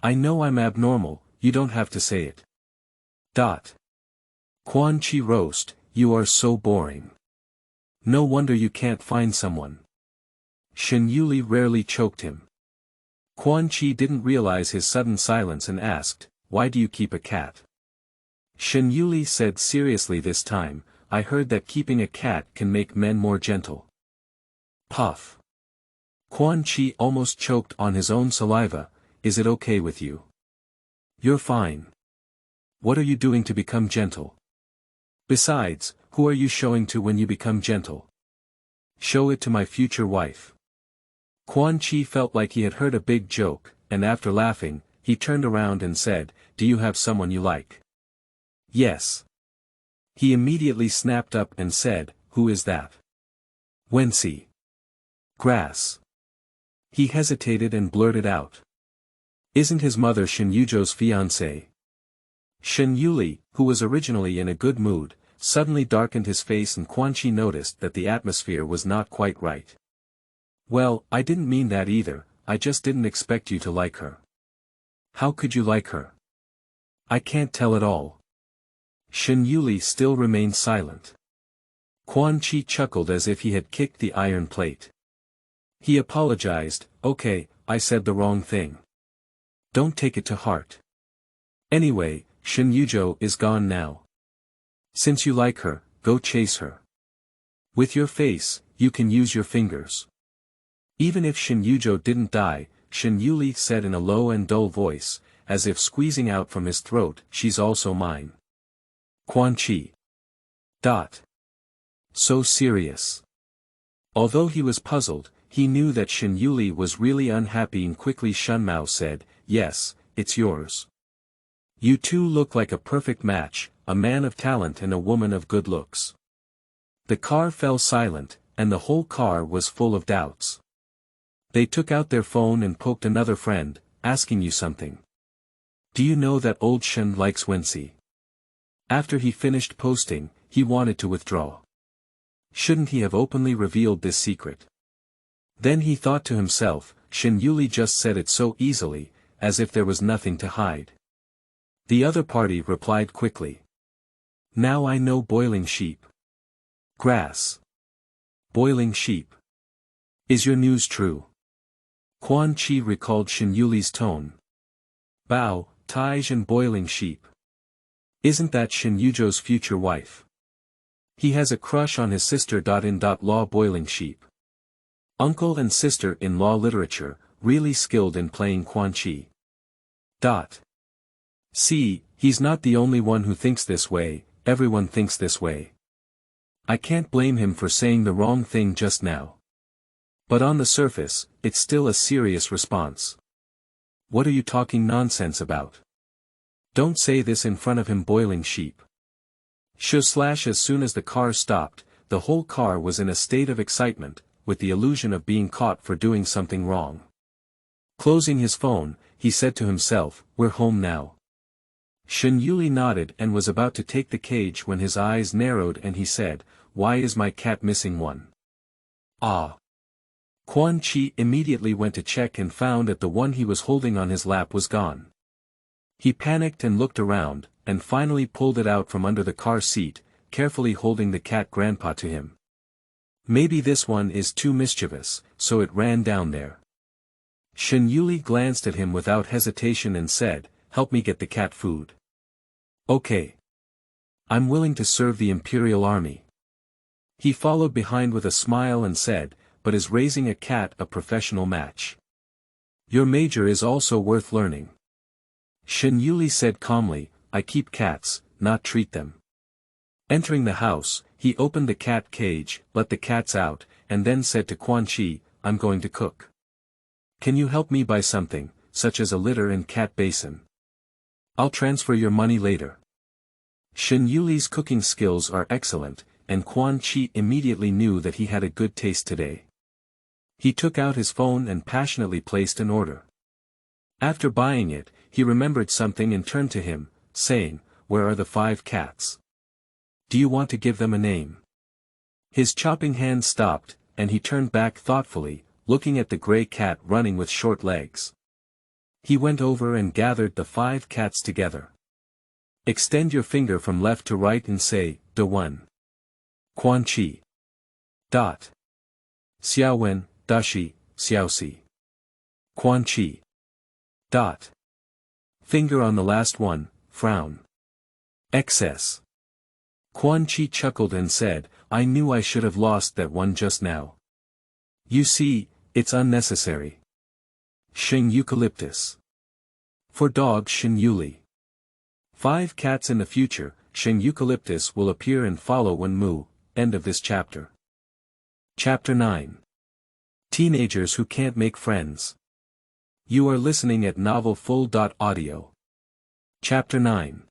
[SPEAKER 1] "I know I'm abnormal, you don't have to say it." Quan Chi roast, "You are so boring. No wonder you can't find someone." Shen Yuli rarely choked him. Quan Chi didn't realize his sudden silence and asked, "Why do you keep a cat?" Shen Yuli said seriously this time, "I heard that keeping a cat can make men more gentle." Puff. Quan Chi almost choked on his own saliva. "Is it okay with you?" "You're fine. What are you doing to become gentle? Besides, who are you showing to when you become gentle?" "Show it to my future wife." Quan Chi felt like he had heard a big joke, and after laughing, he turned around and said, "Do you have someone you like?" "Yes." He immediately snapped up and said, "Who is that?" "Wensi. Grass." He hesitated and blurted out. "Isn't his mother Shen Yuzhou's fiancée?" Shen Yuli, who was originally in a good mood, suddenly darkened his face and Quan Chi noticed that the atmosphere was not quite right. "Well, I didn't mean that either, I just didn't expect you to like her." "How could you like her?" "I can't tell at all." Shen Yuli still remained silent. Quan Chi chuckled as if he had kicked the iron plate. He apologized, "Okay, I said the wrong thing. Don't take it to heart. Anyway, Shen Yuzhou is gone now. Since you like her, go chase her. With your face, you can use your fingers." Even if Shen Yuzhou didn't die, Shen Yuli said in a low and dull voice, as if squeezing out from his throat, "She's also mine." Quan Chi. So serious. Although he was puzzled, he knew that Shen Yuli was really unhappy and quickly Shen Mao said, "Yes, it's yours. You two look like a perfect match, a man of talent and a woman of good looks." The car fell silent, and the whole car was full of doubts. They took out their phone and poked another friend, asking you something. "Do you know that old Shen likes Wensi?" After he finished posting, he wanted to withdraw. Shouldn't he have openly revealed this secret? Then he thought to himself, Shen Yuli just said it so easily, as if there was nothing to hide. The other party replied quickly. "Now I know boiling sheep. Grass. Boiling sheep. Is your news true?" Quan Chi recalled Shen Yuli's tone. "Bao, Taij and boiling sheep. Isn't that Shen Yuzhou's future wife? He has a crush on his sister-in-law boiling sheep. Uncle and sister-in-law literature, really skilled in playing Quan Chi. See, he's not the only one who thinks this way, everyone thinks this way. I can't blame him for saying the wrong thing just now. But on the surface, it's still a serious response. What are you talking nonsense about? Don't say this in front of him boiling sheep." As soon as the car stopped, the whole car was in a state of excitement, with the illusion of being caught for doing something wrong. Closing his phone, he said to himself, "We're home now." Shen Yuli nodded and was about to take the cage when his eyes narrowed and he said, "Why is my cat missing one?" Ah. Quan Chi immediately went to check and found that the one he was holding on his lap was gone. He panicked and looked around, and finally pulled it out from under the car seat, carefully holding the cat grandpa to him. Maybe this one is too mischievous, so it ran down there. Shen Yuli glanced at him without hesitation and said, "Help me get the cat food." "Okay. I'm willing to serve the Imperial Army." He followed behind with a smile and said, "But is raising a cat a professional match? Your major is also worth learning." Shen Yuli said calmly, "I keep cats, not treat them." Entering the house, he opened the cat cage, let the cats out, and then said to Quan Chi, "I'm going to cook. Can you help me buy something, such as a litter and cat basin? I'll transfer your money later." Shen Yuli's cooking skills are excellent, and Quan Chi immediately knew that he had a good taste today. He took out his phone and passionately placed an order. After buying it, he remembered something and turned to him, saying, "Where are the 5 cats? Do you want to give them a name?" His chopping hand stopped, and he turned back thoughtfully, looking at the gray cat running with short legs. He went over and gathered the 5 cats together. "Extend your finger from left to right and say, Da Wen. Quan Chi. Dot. Xiao Wen, Dashi, Xiaoxi. Quan Chi. Dot. Finger on the last one, frown. XS." Quan Chi chuckled and said, "I knew I should have lost that one just now. You see, it's unnecessary. Shen Eucalyptus. For dog Shen Yuli. 5 cats in the future, Shen Eucalyptus will appear and follow when Moo." End of this chapter. Chapter 9. Teenagers Who Can't Make Friends. You are listening at novelfull.audio. Chapter 9.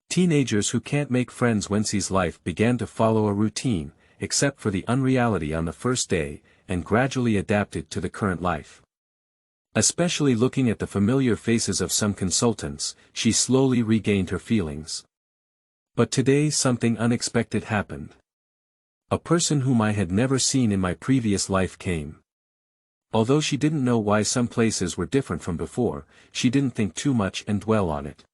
[SPEAKER 1] Teenagers who can't make friends. Wenxi's life began to follow a routine, except for the unreality on the first day, and gradually adapted to the current life. Especially looking at the familiar faces of some consultants, she slowly regained her feelings. But today something unexpected happened. A person whom I had never seen in my previous life came. Although she didn't know why some places were different from before, she didn't think too much and dwell on it.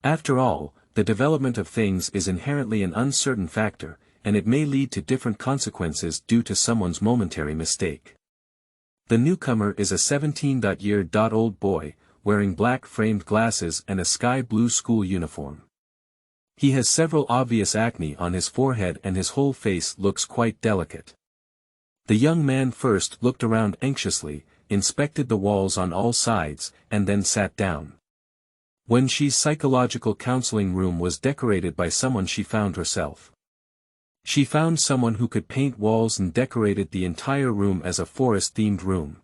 [SPEAKER 1] After all, the development of things is inherently an uncertain factor, and it may lead to different consequences due to someone's momentary mistake. The newcomer is a 17-year-old boy, wearing black framed glasses and a sky blue school uniform. He has several obvious acne on his forehead and his whole face looks quite delicate. The young man first looked around anxiously, inspected the walls on all sides, and then sat down. Wenxi's psychological counseling room was decorated by someone she found herself. She found someone who could paint walls and decorated the entire room as a forest-themed room.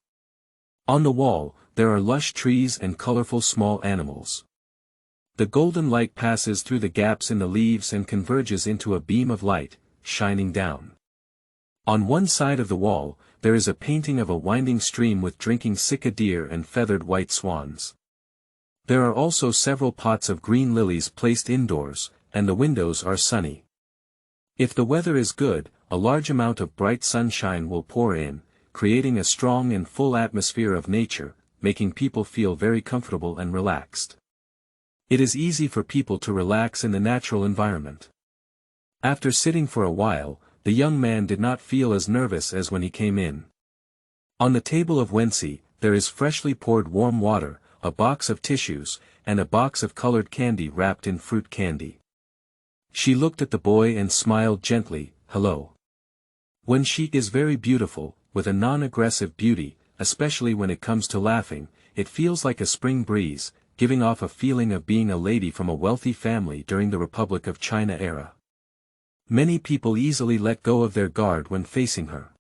[SPEAKER 1] On the wall, there are lush trees and colorful small animals. The golden light passes through the gaps in the leaves and converges into a beam of light, shining down. On one side of the wall, there is a painting of a winding stream with drinking sika deer and feathered white swans. There are also several pots of green lilies placed indoors, and the windows are sunny. If the weather is good, a large amount of bright sunshine will pour in, creating a strong and full atmosphere of nature, making people feel very comfortable and relaxed. It is easy for people to relax in the natural environment. After sitting for a while, the young man did not feel as nervous as when he came in. On the table of Wenxi, there is freshly poured warm water, a box of tissues, and a box of colored candy wrapped in fruit candy. She looked at the boy and smiled gently, "Hello." Wenxi is very beautiful, with a non-aggressive beauty, especially when it comes to laughing. It feels like a spring breeze, giving off a feeling of being a lady from a wealthy family during the Republic of China era. Many people easily let go of their guard when facing her.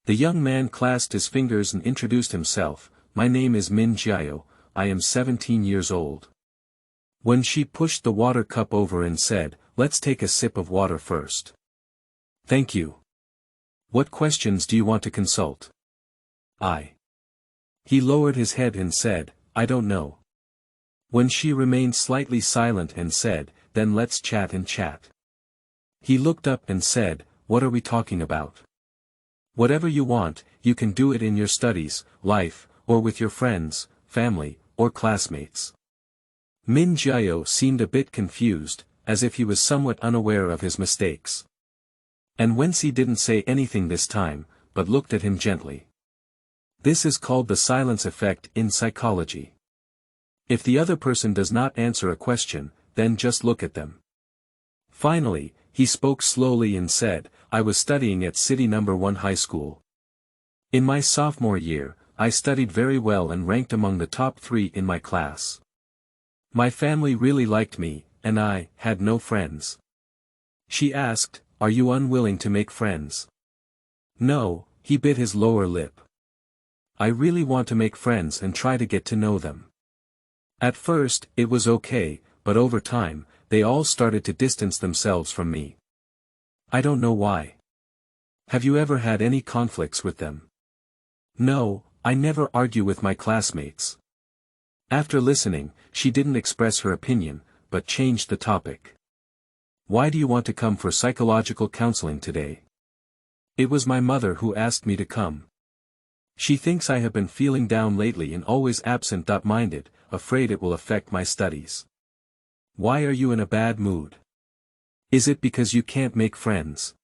[SPEAKER 1] The young man clasped his fingers and introduced himself, "My name is Min Jiao, I am 17 years old." When she pushed the water cup over and said, "Let's take a sip of water first." "Thank you. What questions do you want to consult?" He lowered his head and said, I don't know. When she remained slightly silent and said, then let's chat and chat. He looked up and said, what are we talking about? Whatever you want, you can do it in your studies, life, or with your friends, family, or classmates. Min Jiao seemed a bit confused, as if he was somewhat unaware of his mistakes. And Wensi didn't say anything this time, but looked at him gently. This is called the silence effect in psychology. If the other person does not answer a question, then just look at them. Finally, he spoke slowly and said, I was studying at City No. 1 High School. In my sophomore year, I studied very well and ranked among the top 3 in my class. My family really liked me, and I had no friends. She asked, are you unwilling to make friends? No, he bit his lower lip. I really want to make friends and try to get to know them. At first, it was okay, but over time, they all started to distance themselves from me. I don't know why. Have you ever had any conflicts with them? No, I never argue with my classmates. After listening, she didn't express her opinion, but changed the topic. Why do you want to come for psychological counseling today? It was my mother who asked me to come. She thinks I have been feeling down lately and always absent-minded, afraid it will affect my studies. Why are you in a bad mood? Is it because you can't make friends?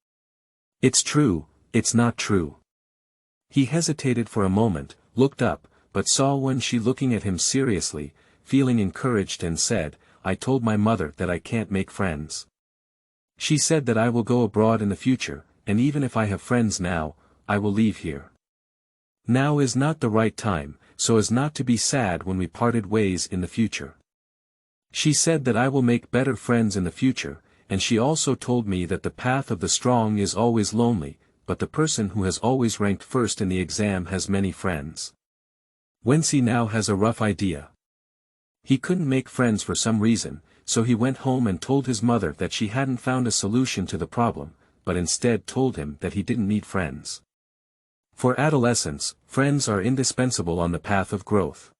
[SPEAKER 1] It's true, it's not true. He hesitated for a moment, looked up, but saw Wensi looking at him seriously, feeling encouraged and said, I told my mother that I can't make friends. She said that I will go abroad in the future, and even if I have friends now, I will leave here. Now is not the right time, so as not to be sad when we parted ways in the future. She said that I will make better friends in the future, and she also told me that the path of the strong is always lonely, but the person who has always ranked first in the exam has many friends. Wensi now has a rough idea. He couldn't make friends for some reason, so he went home and told his mother that she hadn't found a solution to the problem, but instead told him that he didn't need friends. For adolescents, friends are indispensable on the path of growth.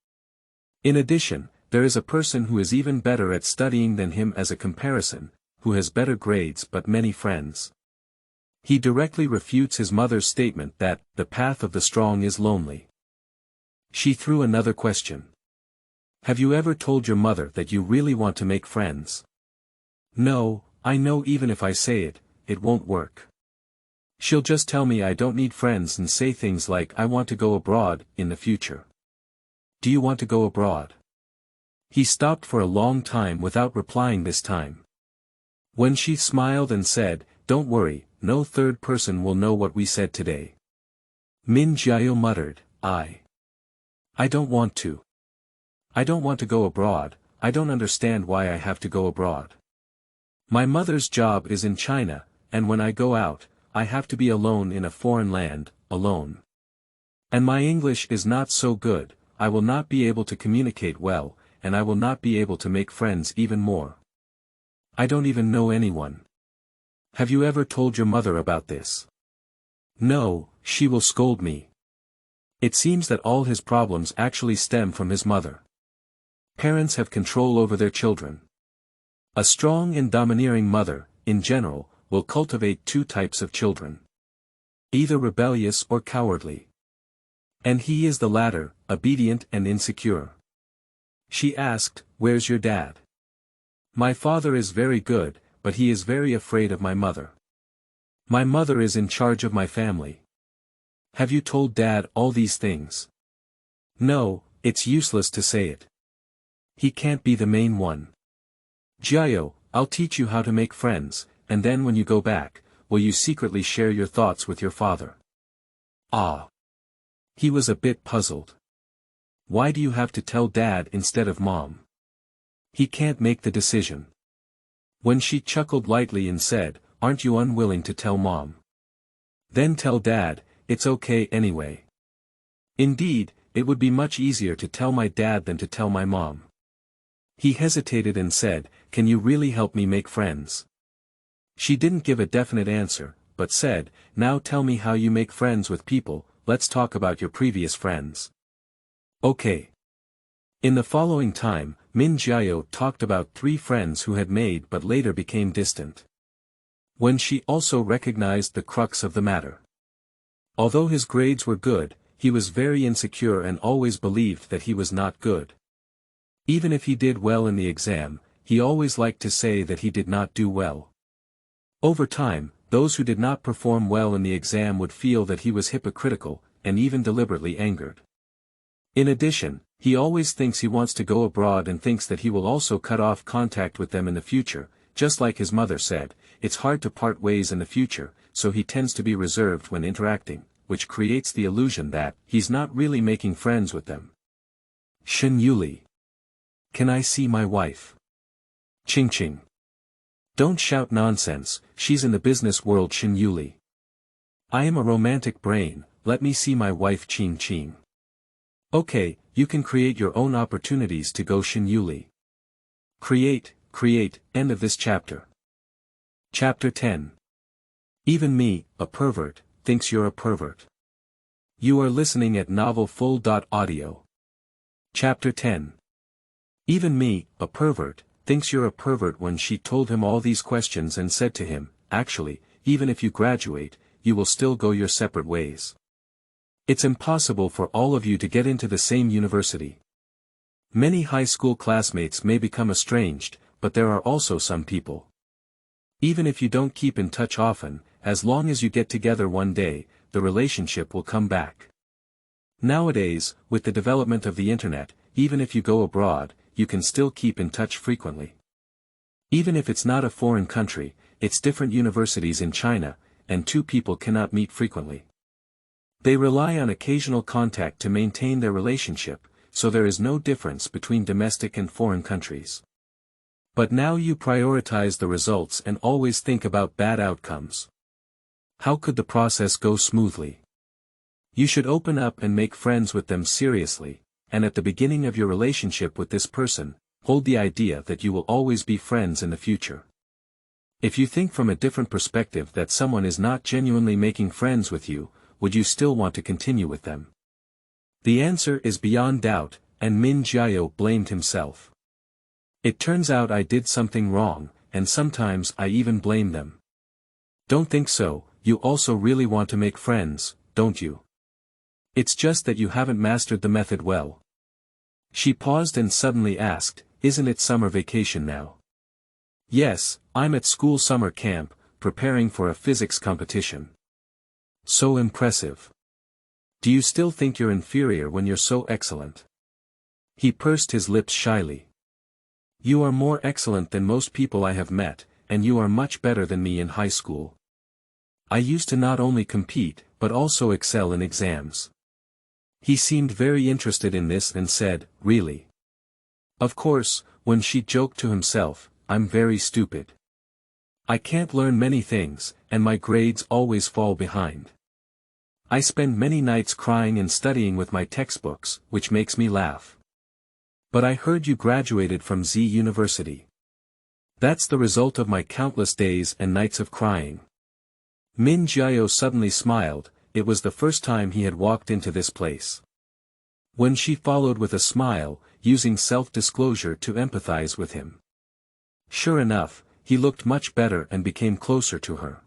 [SPEAKER 1] In addition, there is a person who is even better at studying than him as a comparison, who has better grades but many friends. He directly refutes his mother's statement that, the path of the strong is lonely. She threw another question. Have you ever told your mother that you really want to make friends? No, I know even if I say it, it won't work. She'll just tell me I don't need friends and say things like I want to go abroad in the future. Do you want to go abroad? He stopped for a long time without replying this time. When she smiled and said, don't worry, no third person will know what we said today. Min Jiao muttered, I don't want to. I don't want to go abroad, I don't understand why I have to go abroad. My mother's job is in China, and when I go out, I have to be alone in a foreign land, alone. And my English is not so good, I will not be able to communicate well, and I will not be able to make friends even more. I don't even know anyone. Have you ever told your mother about this? No, she will scold me. It seems that all his problems actually stem from his mother. Parents have control over their children. A strong and domineering mother, in general, will cultivate 2 types of children. Either rebellious or cowardly. And he is the latter, obedient and insecure. She asked, where's your dad? My father is very good, but he is very afraid of my mother. My mother is in charge of my family. Have you told Dad all these things? No, it's useless to say it. He can't be the main one. Jiao, I'll teach you how to make friends, and then when you go back, will you secretly share your thoughts with your father? Ah. He was a bit puzzled. Why do you have to tell Dad instead of Mom? He can't make the decision. When she chuckled lightly and said, aren't you unwilling to tell Mom? Then tell Dad, it's okay anyway. Indeed, it would be much easier to tell my dad than to tell my mom. He hesitated and said, can you really help me make friends? She didn't give a definite answer, but said, now tell me how you make friends with people, let's talk about your previous friends. Okay. In the following time, Min Jiao talked about 3 friends who had made but later became distant. When she also recognized the crux of the matter. Although his grades were good, he was very insecure and always believed that he was not good. Even if he did well in the exam, he always liked to say that he did not do well. Over time, those who did not perform well in the exam would feel that he was hypocritical, and even deliberately angered. In addition, he always thinks he wants to go abroad and thinks that he will also cut off contact with them in the future, just like his mother said, it's hard to part ways in the future, so he tends to be reserved when interacting, which creates the illusion that he's not really making friends with them. Shen Yuli. Can I see my wife? Ching ching. Don't shout nonsense, she's in the business world. Shen Yuli. I am a romantic brain, let me see my wife. Ching ching. Okay, you can create your own opportunities to go. Shen Yuli. Create, end of this chapter. Chapter 10. Even me, a pervert, thinks you're a pervert. You are listening at novelfull.audio. Chapter 10. Even me, a pervert, thinks you're a pervert. When she told him all these questions and said to him, actually, even if you graduate, you will still go your separate ways. It's impossible for all of you to get into the same university. Many high school classmates may become estranged, but there are also some people. Even if you don't keep in touch often, as long as you get together one day, the relationship will come back. Nowadays, with the development of the internet, even if you go abroad, you can still keep in touch frequently. Even if it's not a foreign country, it's different universities in China, and 2 people cannot meet frequently. They rely on occasional contact to maintain their relationship, so there is no difference between domestic and foreign countries. But now you prioritize the results and always think about bad outcomes. How could the process go smoothly? You should open up and make friends with them seriously, and at the beginning of your relationship with this person, hold the idea that you will always be friends in the future. If you think from a different perspective that someone is not genuinely making friends with you, would you still want to continue with them? The answer is beyond doubt, and Min Jiao blamed himself. It turns out I did something wrong, and sometimes I even blame them. Don't think so, you also really want to make friends, don't you? It's just that you haven't mastered the method well. She paused and suddenly asked, isn't it summer vacation now? Yes, I'm at school summer camp, preparing for a physics competition. So impressive. Do you still think you're inferior when you're so excellent? He pursed his lips shyly. You are more excellent than most people I have met, and you are much better than me in high school. I used to not only compete, but also excel in exams. He seemed very interested in this and said, really? Of course, when she joked to himself, I'm very stupid. I can't learn many things, and my grades always fall behind. I spend many nights crying and studying with my textbooks, which makes me laugh. But I heard you graduated from Z University. That's the result of my countless days and nights of crying. Min Jiao suddenly smiled, it was the first time he had walked into this place. When she followed with a smile, using self-disclosure to empathize with him. Sure enough, he looked much better and became closer to her.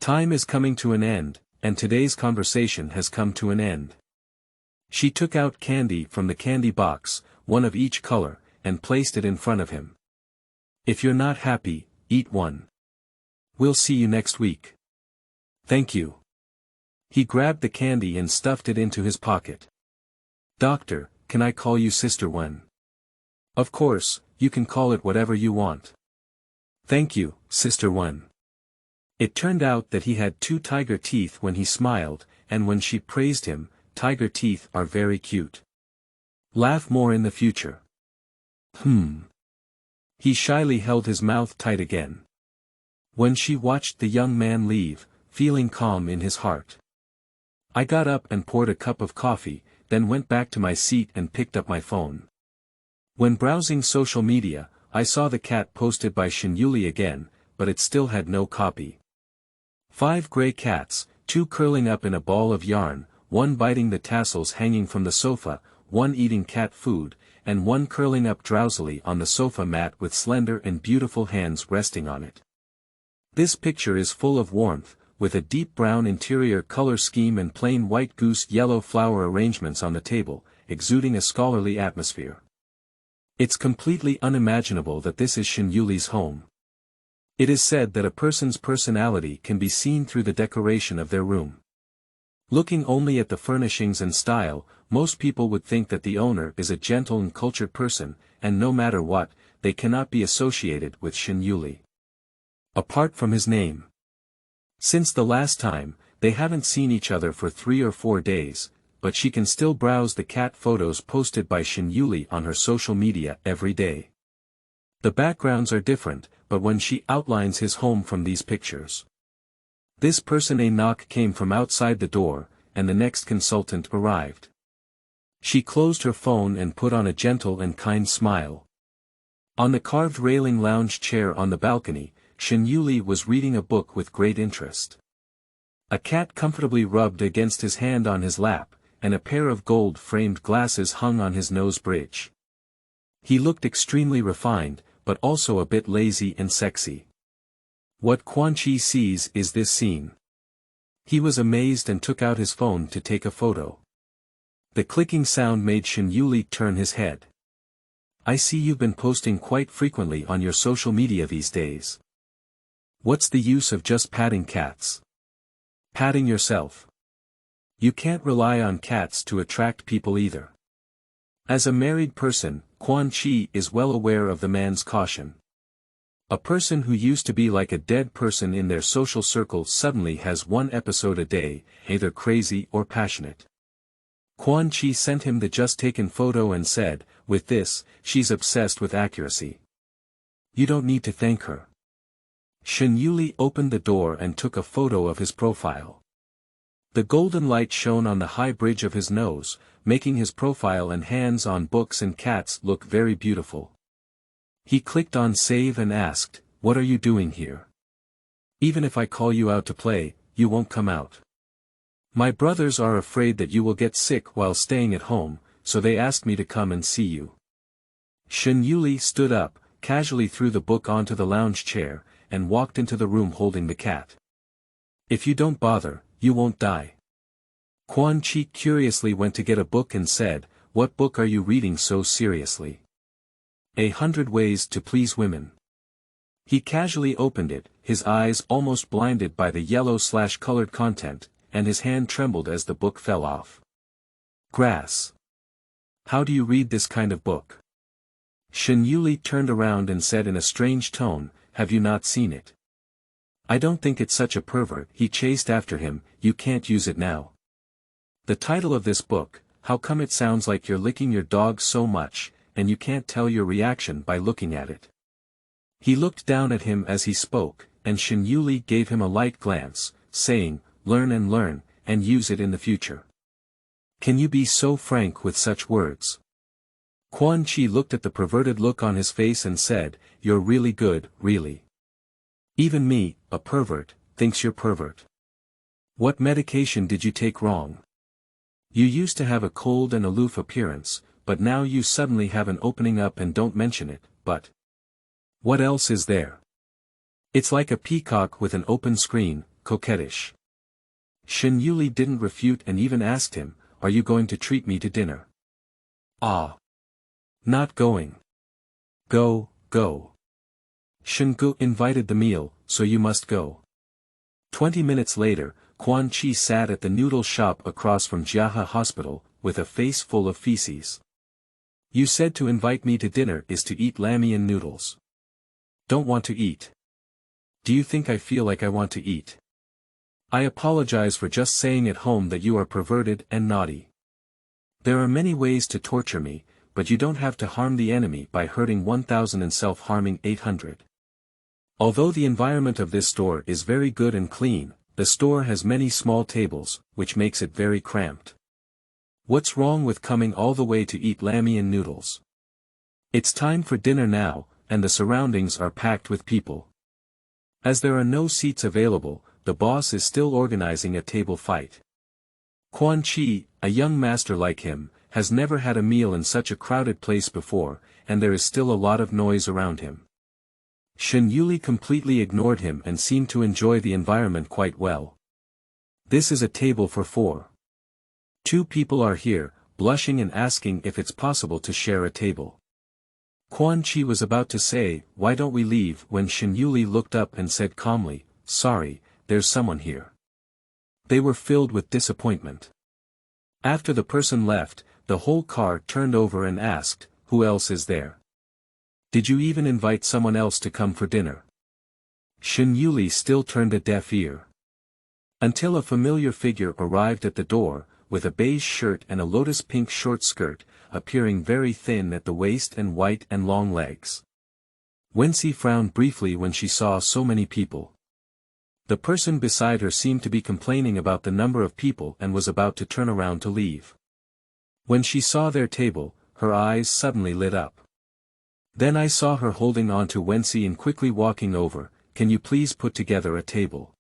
[SPEAKER 1] Time is coming to an end, and today's conversation has come to an end. She took out candy from the candy box, one of each color, and placed it in front of him. If you're not happy, eat one. We'll see you next week. Thank you. He grabbed the candy and stuffed it into his pocket. Doctor, can I call you Sister Wen? Of course, you can call it whatever you want. Thank you, Sister Wen. It turned out that he had 2 tiger teeth when he smiled, and when she praised him, tiger teeth are very cute. Laugh more in the future. He shyly held his mouth tight again. When she watched the young man leave, feeling calm in his heart. I got up and poured a cup of coffee, then went back to my seat and picked up my phone. When browsing social media, I saw the cat posted by Shen Yuli again, but it still had no copy. 5 gray cats, 2 curling up in a ball of yarn, 1 biting the tassels hanging from the sofa, one eating cat food, and one curling up drowsily on the sofa mat with slender and beautiful hands resting on it. This picture is full of warmth, with a deep brown interior color scheme and plain white goose yellow flower arrangements on the table, exuding a scholarly atmosphere. It's completely unimaginable that this is Shen Yuli's home. It is said that a person's personality can be seen through the decoration of their room. Looking only at the furnishings and style, most people would think that the owner is a gentle and cultured person, and no matter what, they cannot be associated with Shen Yuli. Apart from his name. Since the last time, they haven't seen each other for 3 or 4 days, but she can still browse the cat photos posted by Shen Yuli on her social media every day. The backgrounds are different, but when she outlines his home from these pictures. This person a knock came from outside the door, and the next consultant arrived. She closed her phone and put on a gentle and kind smile. On the carved railing lounge chair on the balcony, Shen Yuli was reading a book with great interest. A cat comfortably rubbed against his hand on his lap, and a pair of gold-framed glasses hung on his nose bridge. He looked extremely refined, but also a bit lazy and sexy. What Quan Chi sees is this scene. He was amazed and took out his phone to take a photo. The clicking sound made Shen Yuli turn his head. I see you've been posting quite frequently on your social media these days. What's the use of just patting cats? Patting yourself. You can't rely on cats to attract people either. As a married person, Quan Chi is well aware of the man's caution. A person who used to be like a dead person in their social circle suddenly has one episode a day, either crazy or passionate. Quan Chi sent him the just-taken photo and said, with this, she's obsessed with accuracy. You don't need to thank her. Shen Yuli opened the door and took a photo of his profile. The golden light shone on the high bridge of his nose, making his profile and hands on books and cats look very beautiful. He clicked on save and asked, "What are you doing here? Even if I call you out to play, you won't come out. My brothers are afraid that you will get sick while staying at home, so they asked me to come and see you." Shen Yuli stood up, casually threw the book onto the lounge chair, and walked into the room holding the cat. "If you don't bother, you won't die." Quan Chi curiously went to get a book and said, "What book are you reading so seriously?" 100 Ways to Please Women. He casually opened it, his eyes almost blinded by the yellow/colored content, and his hand trembled as the book fell off. Grass. How do you read this kind of book? Shen Yuli turned around and said in a strange tone, "Have you not seen it? I don't think it's such a pervert." He chased after him, "You can't use it now." The title of this book, how come it sounds like you're licking your dog so much, and you can't tell your reaction by looking at it. He looked down at him as he spoke, and Shen Yuli gave him a light glance, saying, learn, and use it in the future. Can you be so frank with such words? Quan Chi looked at the perverted look on his face and said, "You're really good, really. Even me, a pervert, thinks you're pervert. What medication did you take wrong? You used to have a cold and aloof appearance, but now you suddenly have an opening up and don't mention it, but what else is there? It's like a peacock with an open screen, coquettish." Shen Yuli didn't refute and even asked him, "Are you going to treat me to dinner?" "Ah. Not going. Go. Shen Gu invited the meal, so you must go." 20 minutes later, Quan Chi sat at the noodle shop across from Jiahe Hospital, with a face full of feces. "You said to invite me to dinner is to eat ramen noodles. Don't want to eat. Do you think I feel like I want to eat? I apologize for just saying at home that you are perverted and naughty. There are many ways to torture me, but you don't have to harm the enemy by hurting 1,000 and self-harming 800. Although the environment of this store is very good and clean, the store has many small tables, which makes it very cramped. What's wrong with coming all the way to eat ramen noodles? It's time for dinner now, and the surroundings are packed with people. As there are no seats available, the boss is still organizing a table fight. Quan Chi, a young master like him, has never had a meal in such a crowded place before, and there is still a lot of noise around him. Shen Yuli completely ignored him and seemed to enjoy the environment quite well. This is a table for 4. 2 people are here, blushing and asking if it's possible to share a table. Quan Chi was about to say, "Why don't we leave?" when Shen Yuli looked up and said calmly, "Sorry, there's someone here." They were filled with disappointment. After the person left, the whole car turned over and asked, "Who else is there? Did you even invite someone else to come for dinner?" Shen Yuli still turned a deaf ear. Until a familiar figure arrived at the door, with a beige shirt and a lotus pink short skirt, appearing very thin at the waist and white and long legs. Wenxi frowned briefly when she saw so many people. The person beside her seemed to be complaining about the number of people and was about to turn around to leave. When she saw their table, her eyes suddenly lit up. Then I saw her holding on to Wenxi and quickly walking over. "Can you please put together a table?"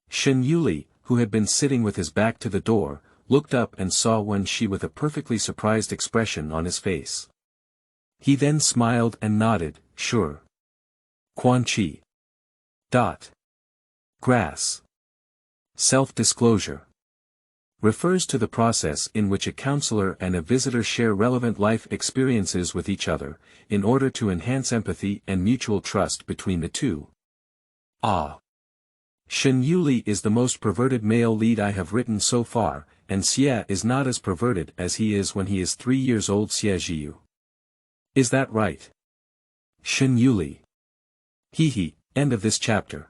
[SPEAKER 1] Shen Yuli, who had been sitting with his back to the door, looked up and saw Wenxi with a perfectly surprised expression on his face. He then smiled and nodded, "Sure." Quan Chi. Grass. Self-disclosure. Refers to the process in which a counselor and a visitor share relevant life experiences with each other, in order to enhance empathy and mutual trust between the two. Shen Yuli is the most perverted male lead I have written so far, and Xie is not as perverted as he is when he is 3 years old. Xie Jiu. Is that right? Shen Yuli. End of this chapter.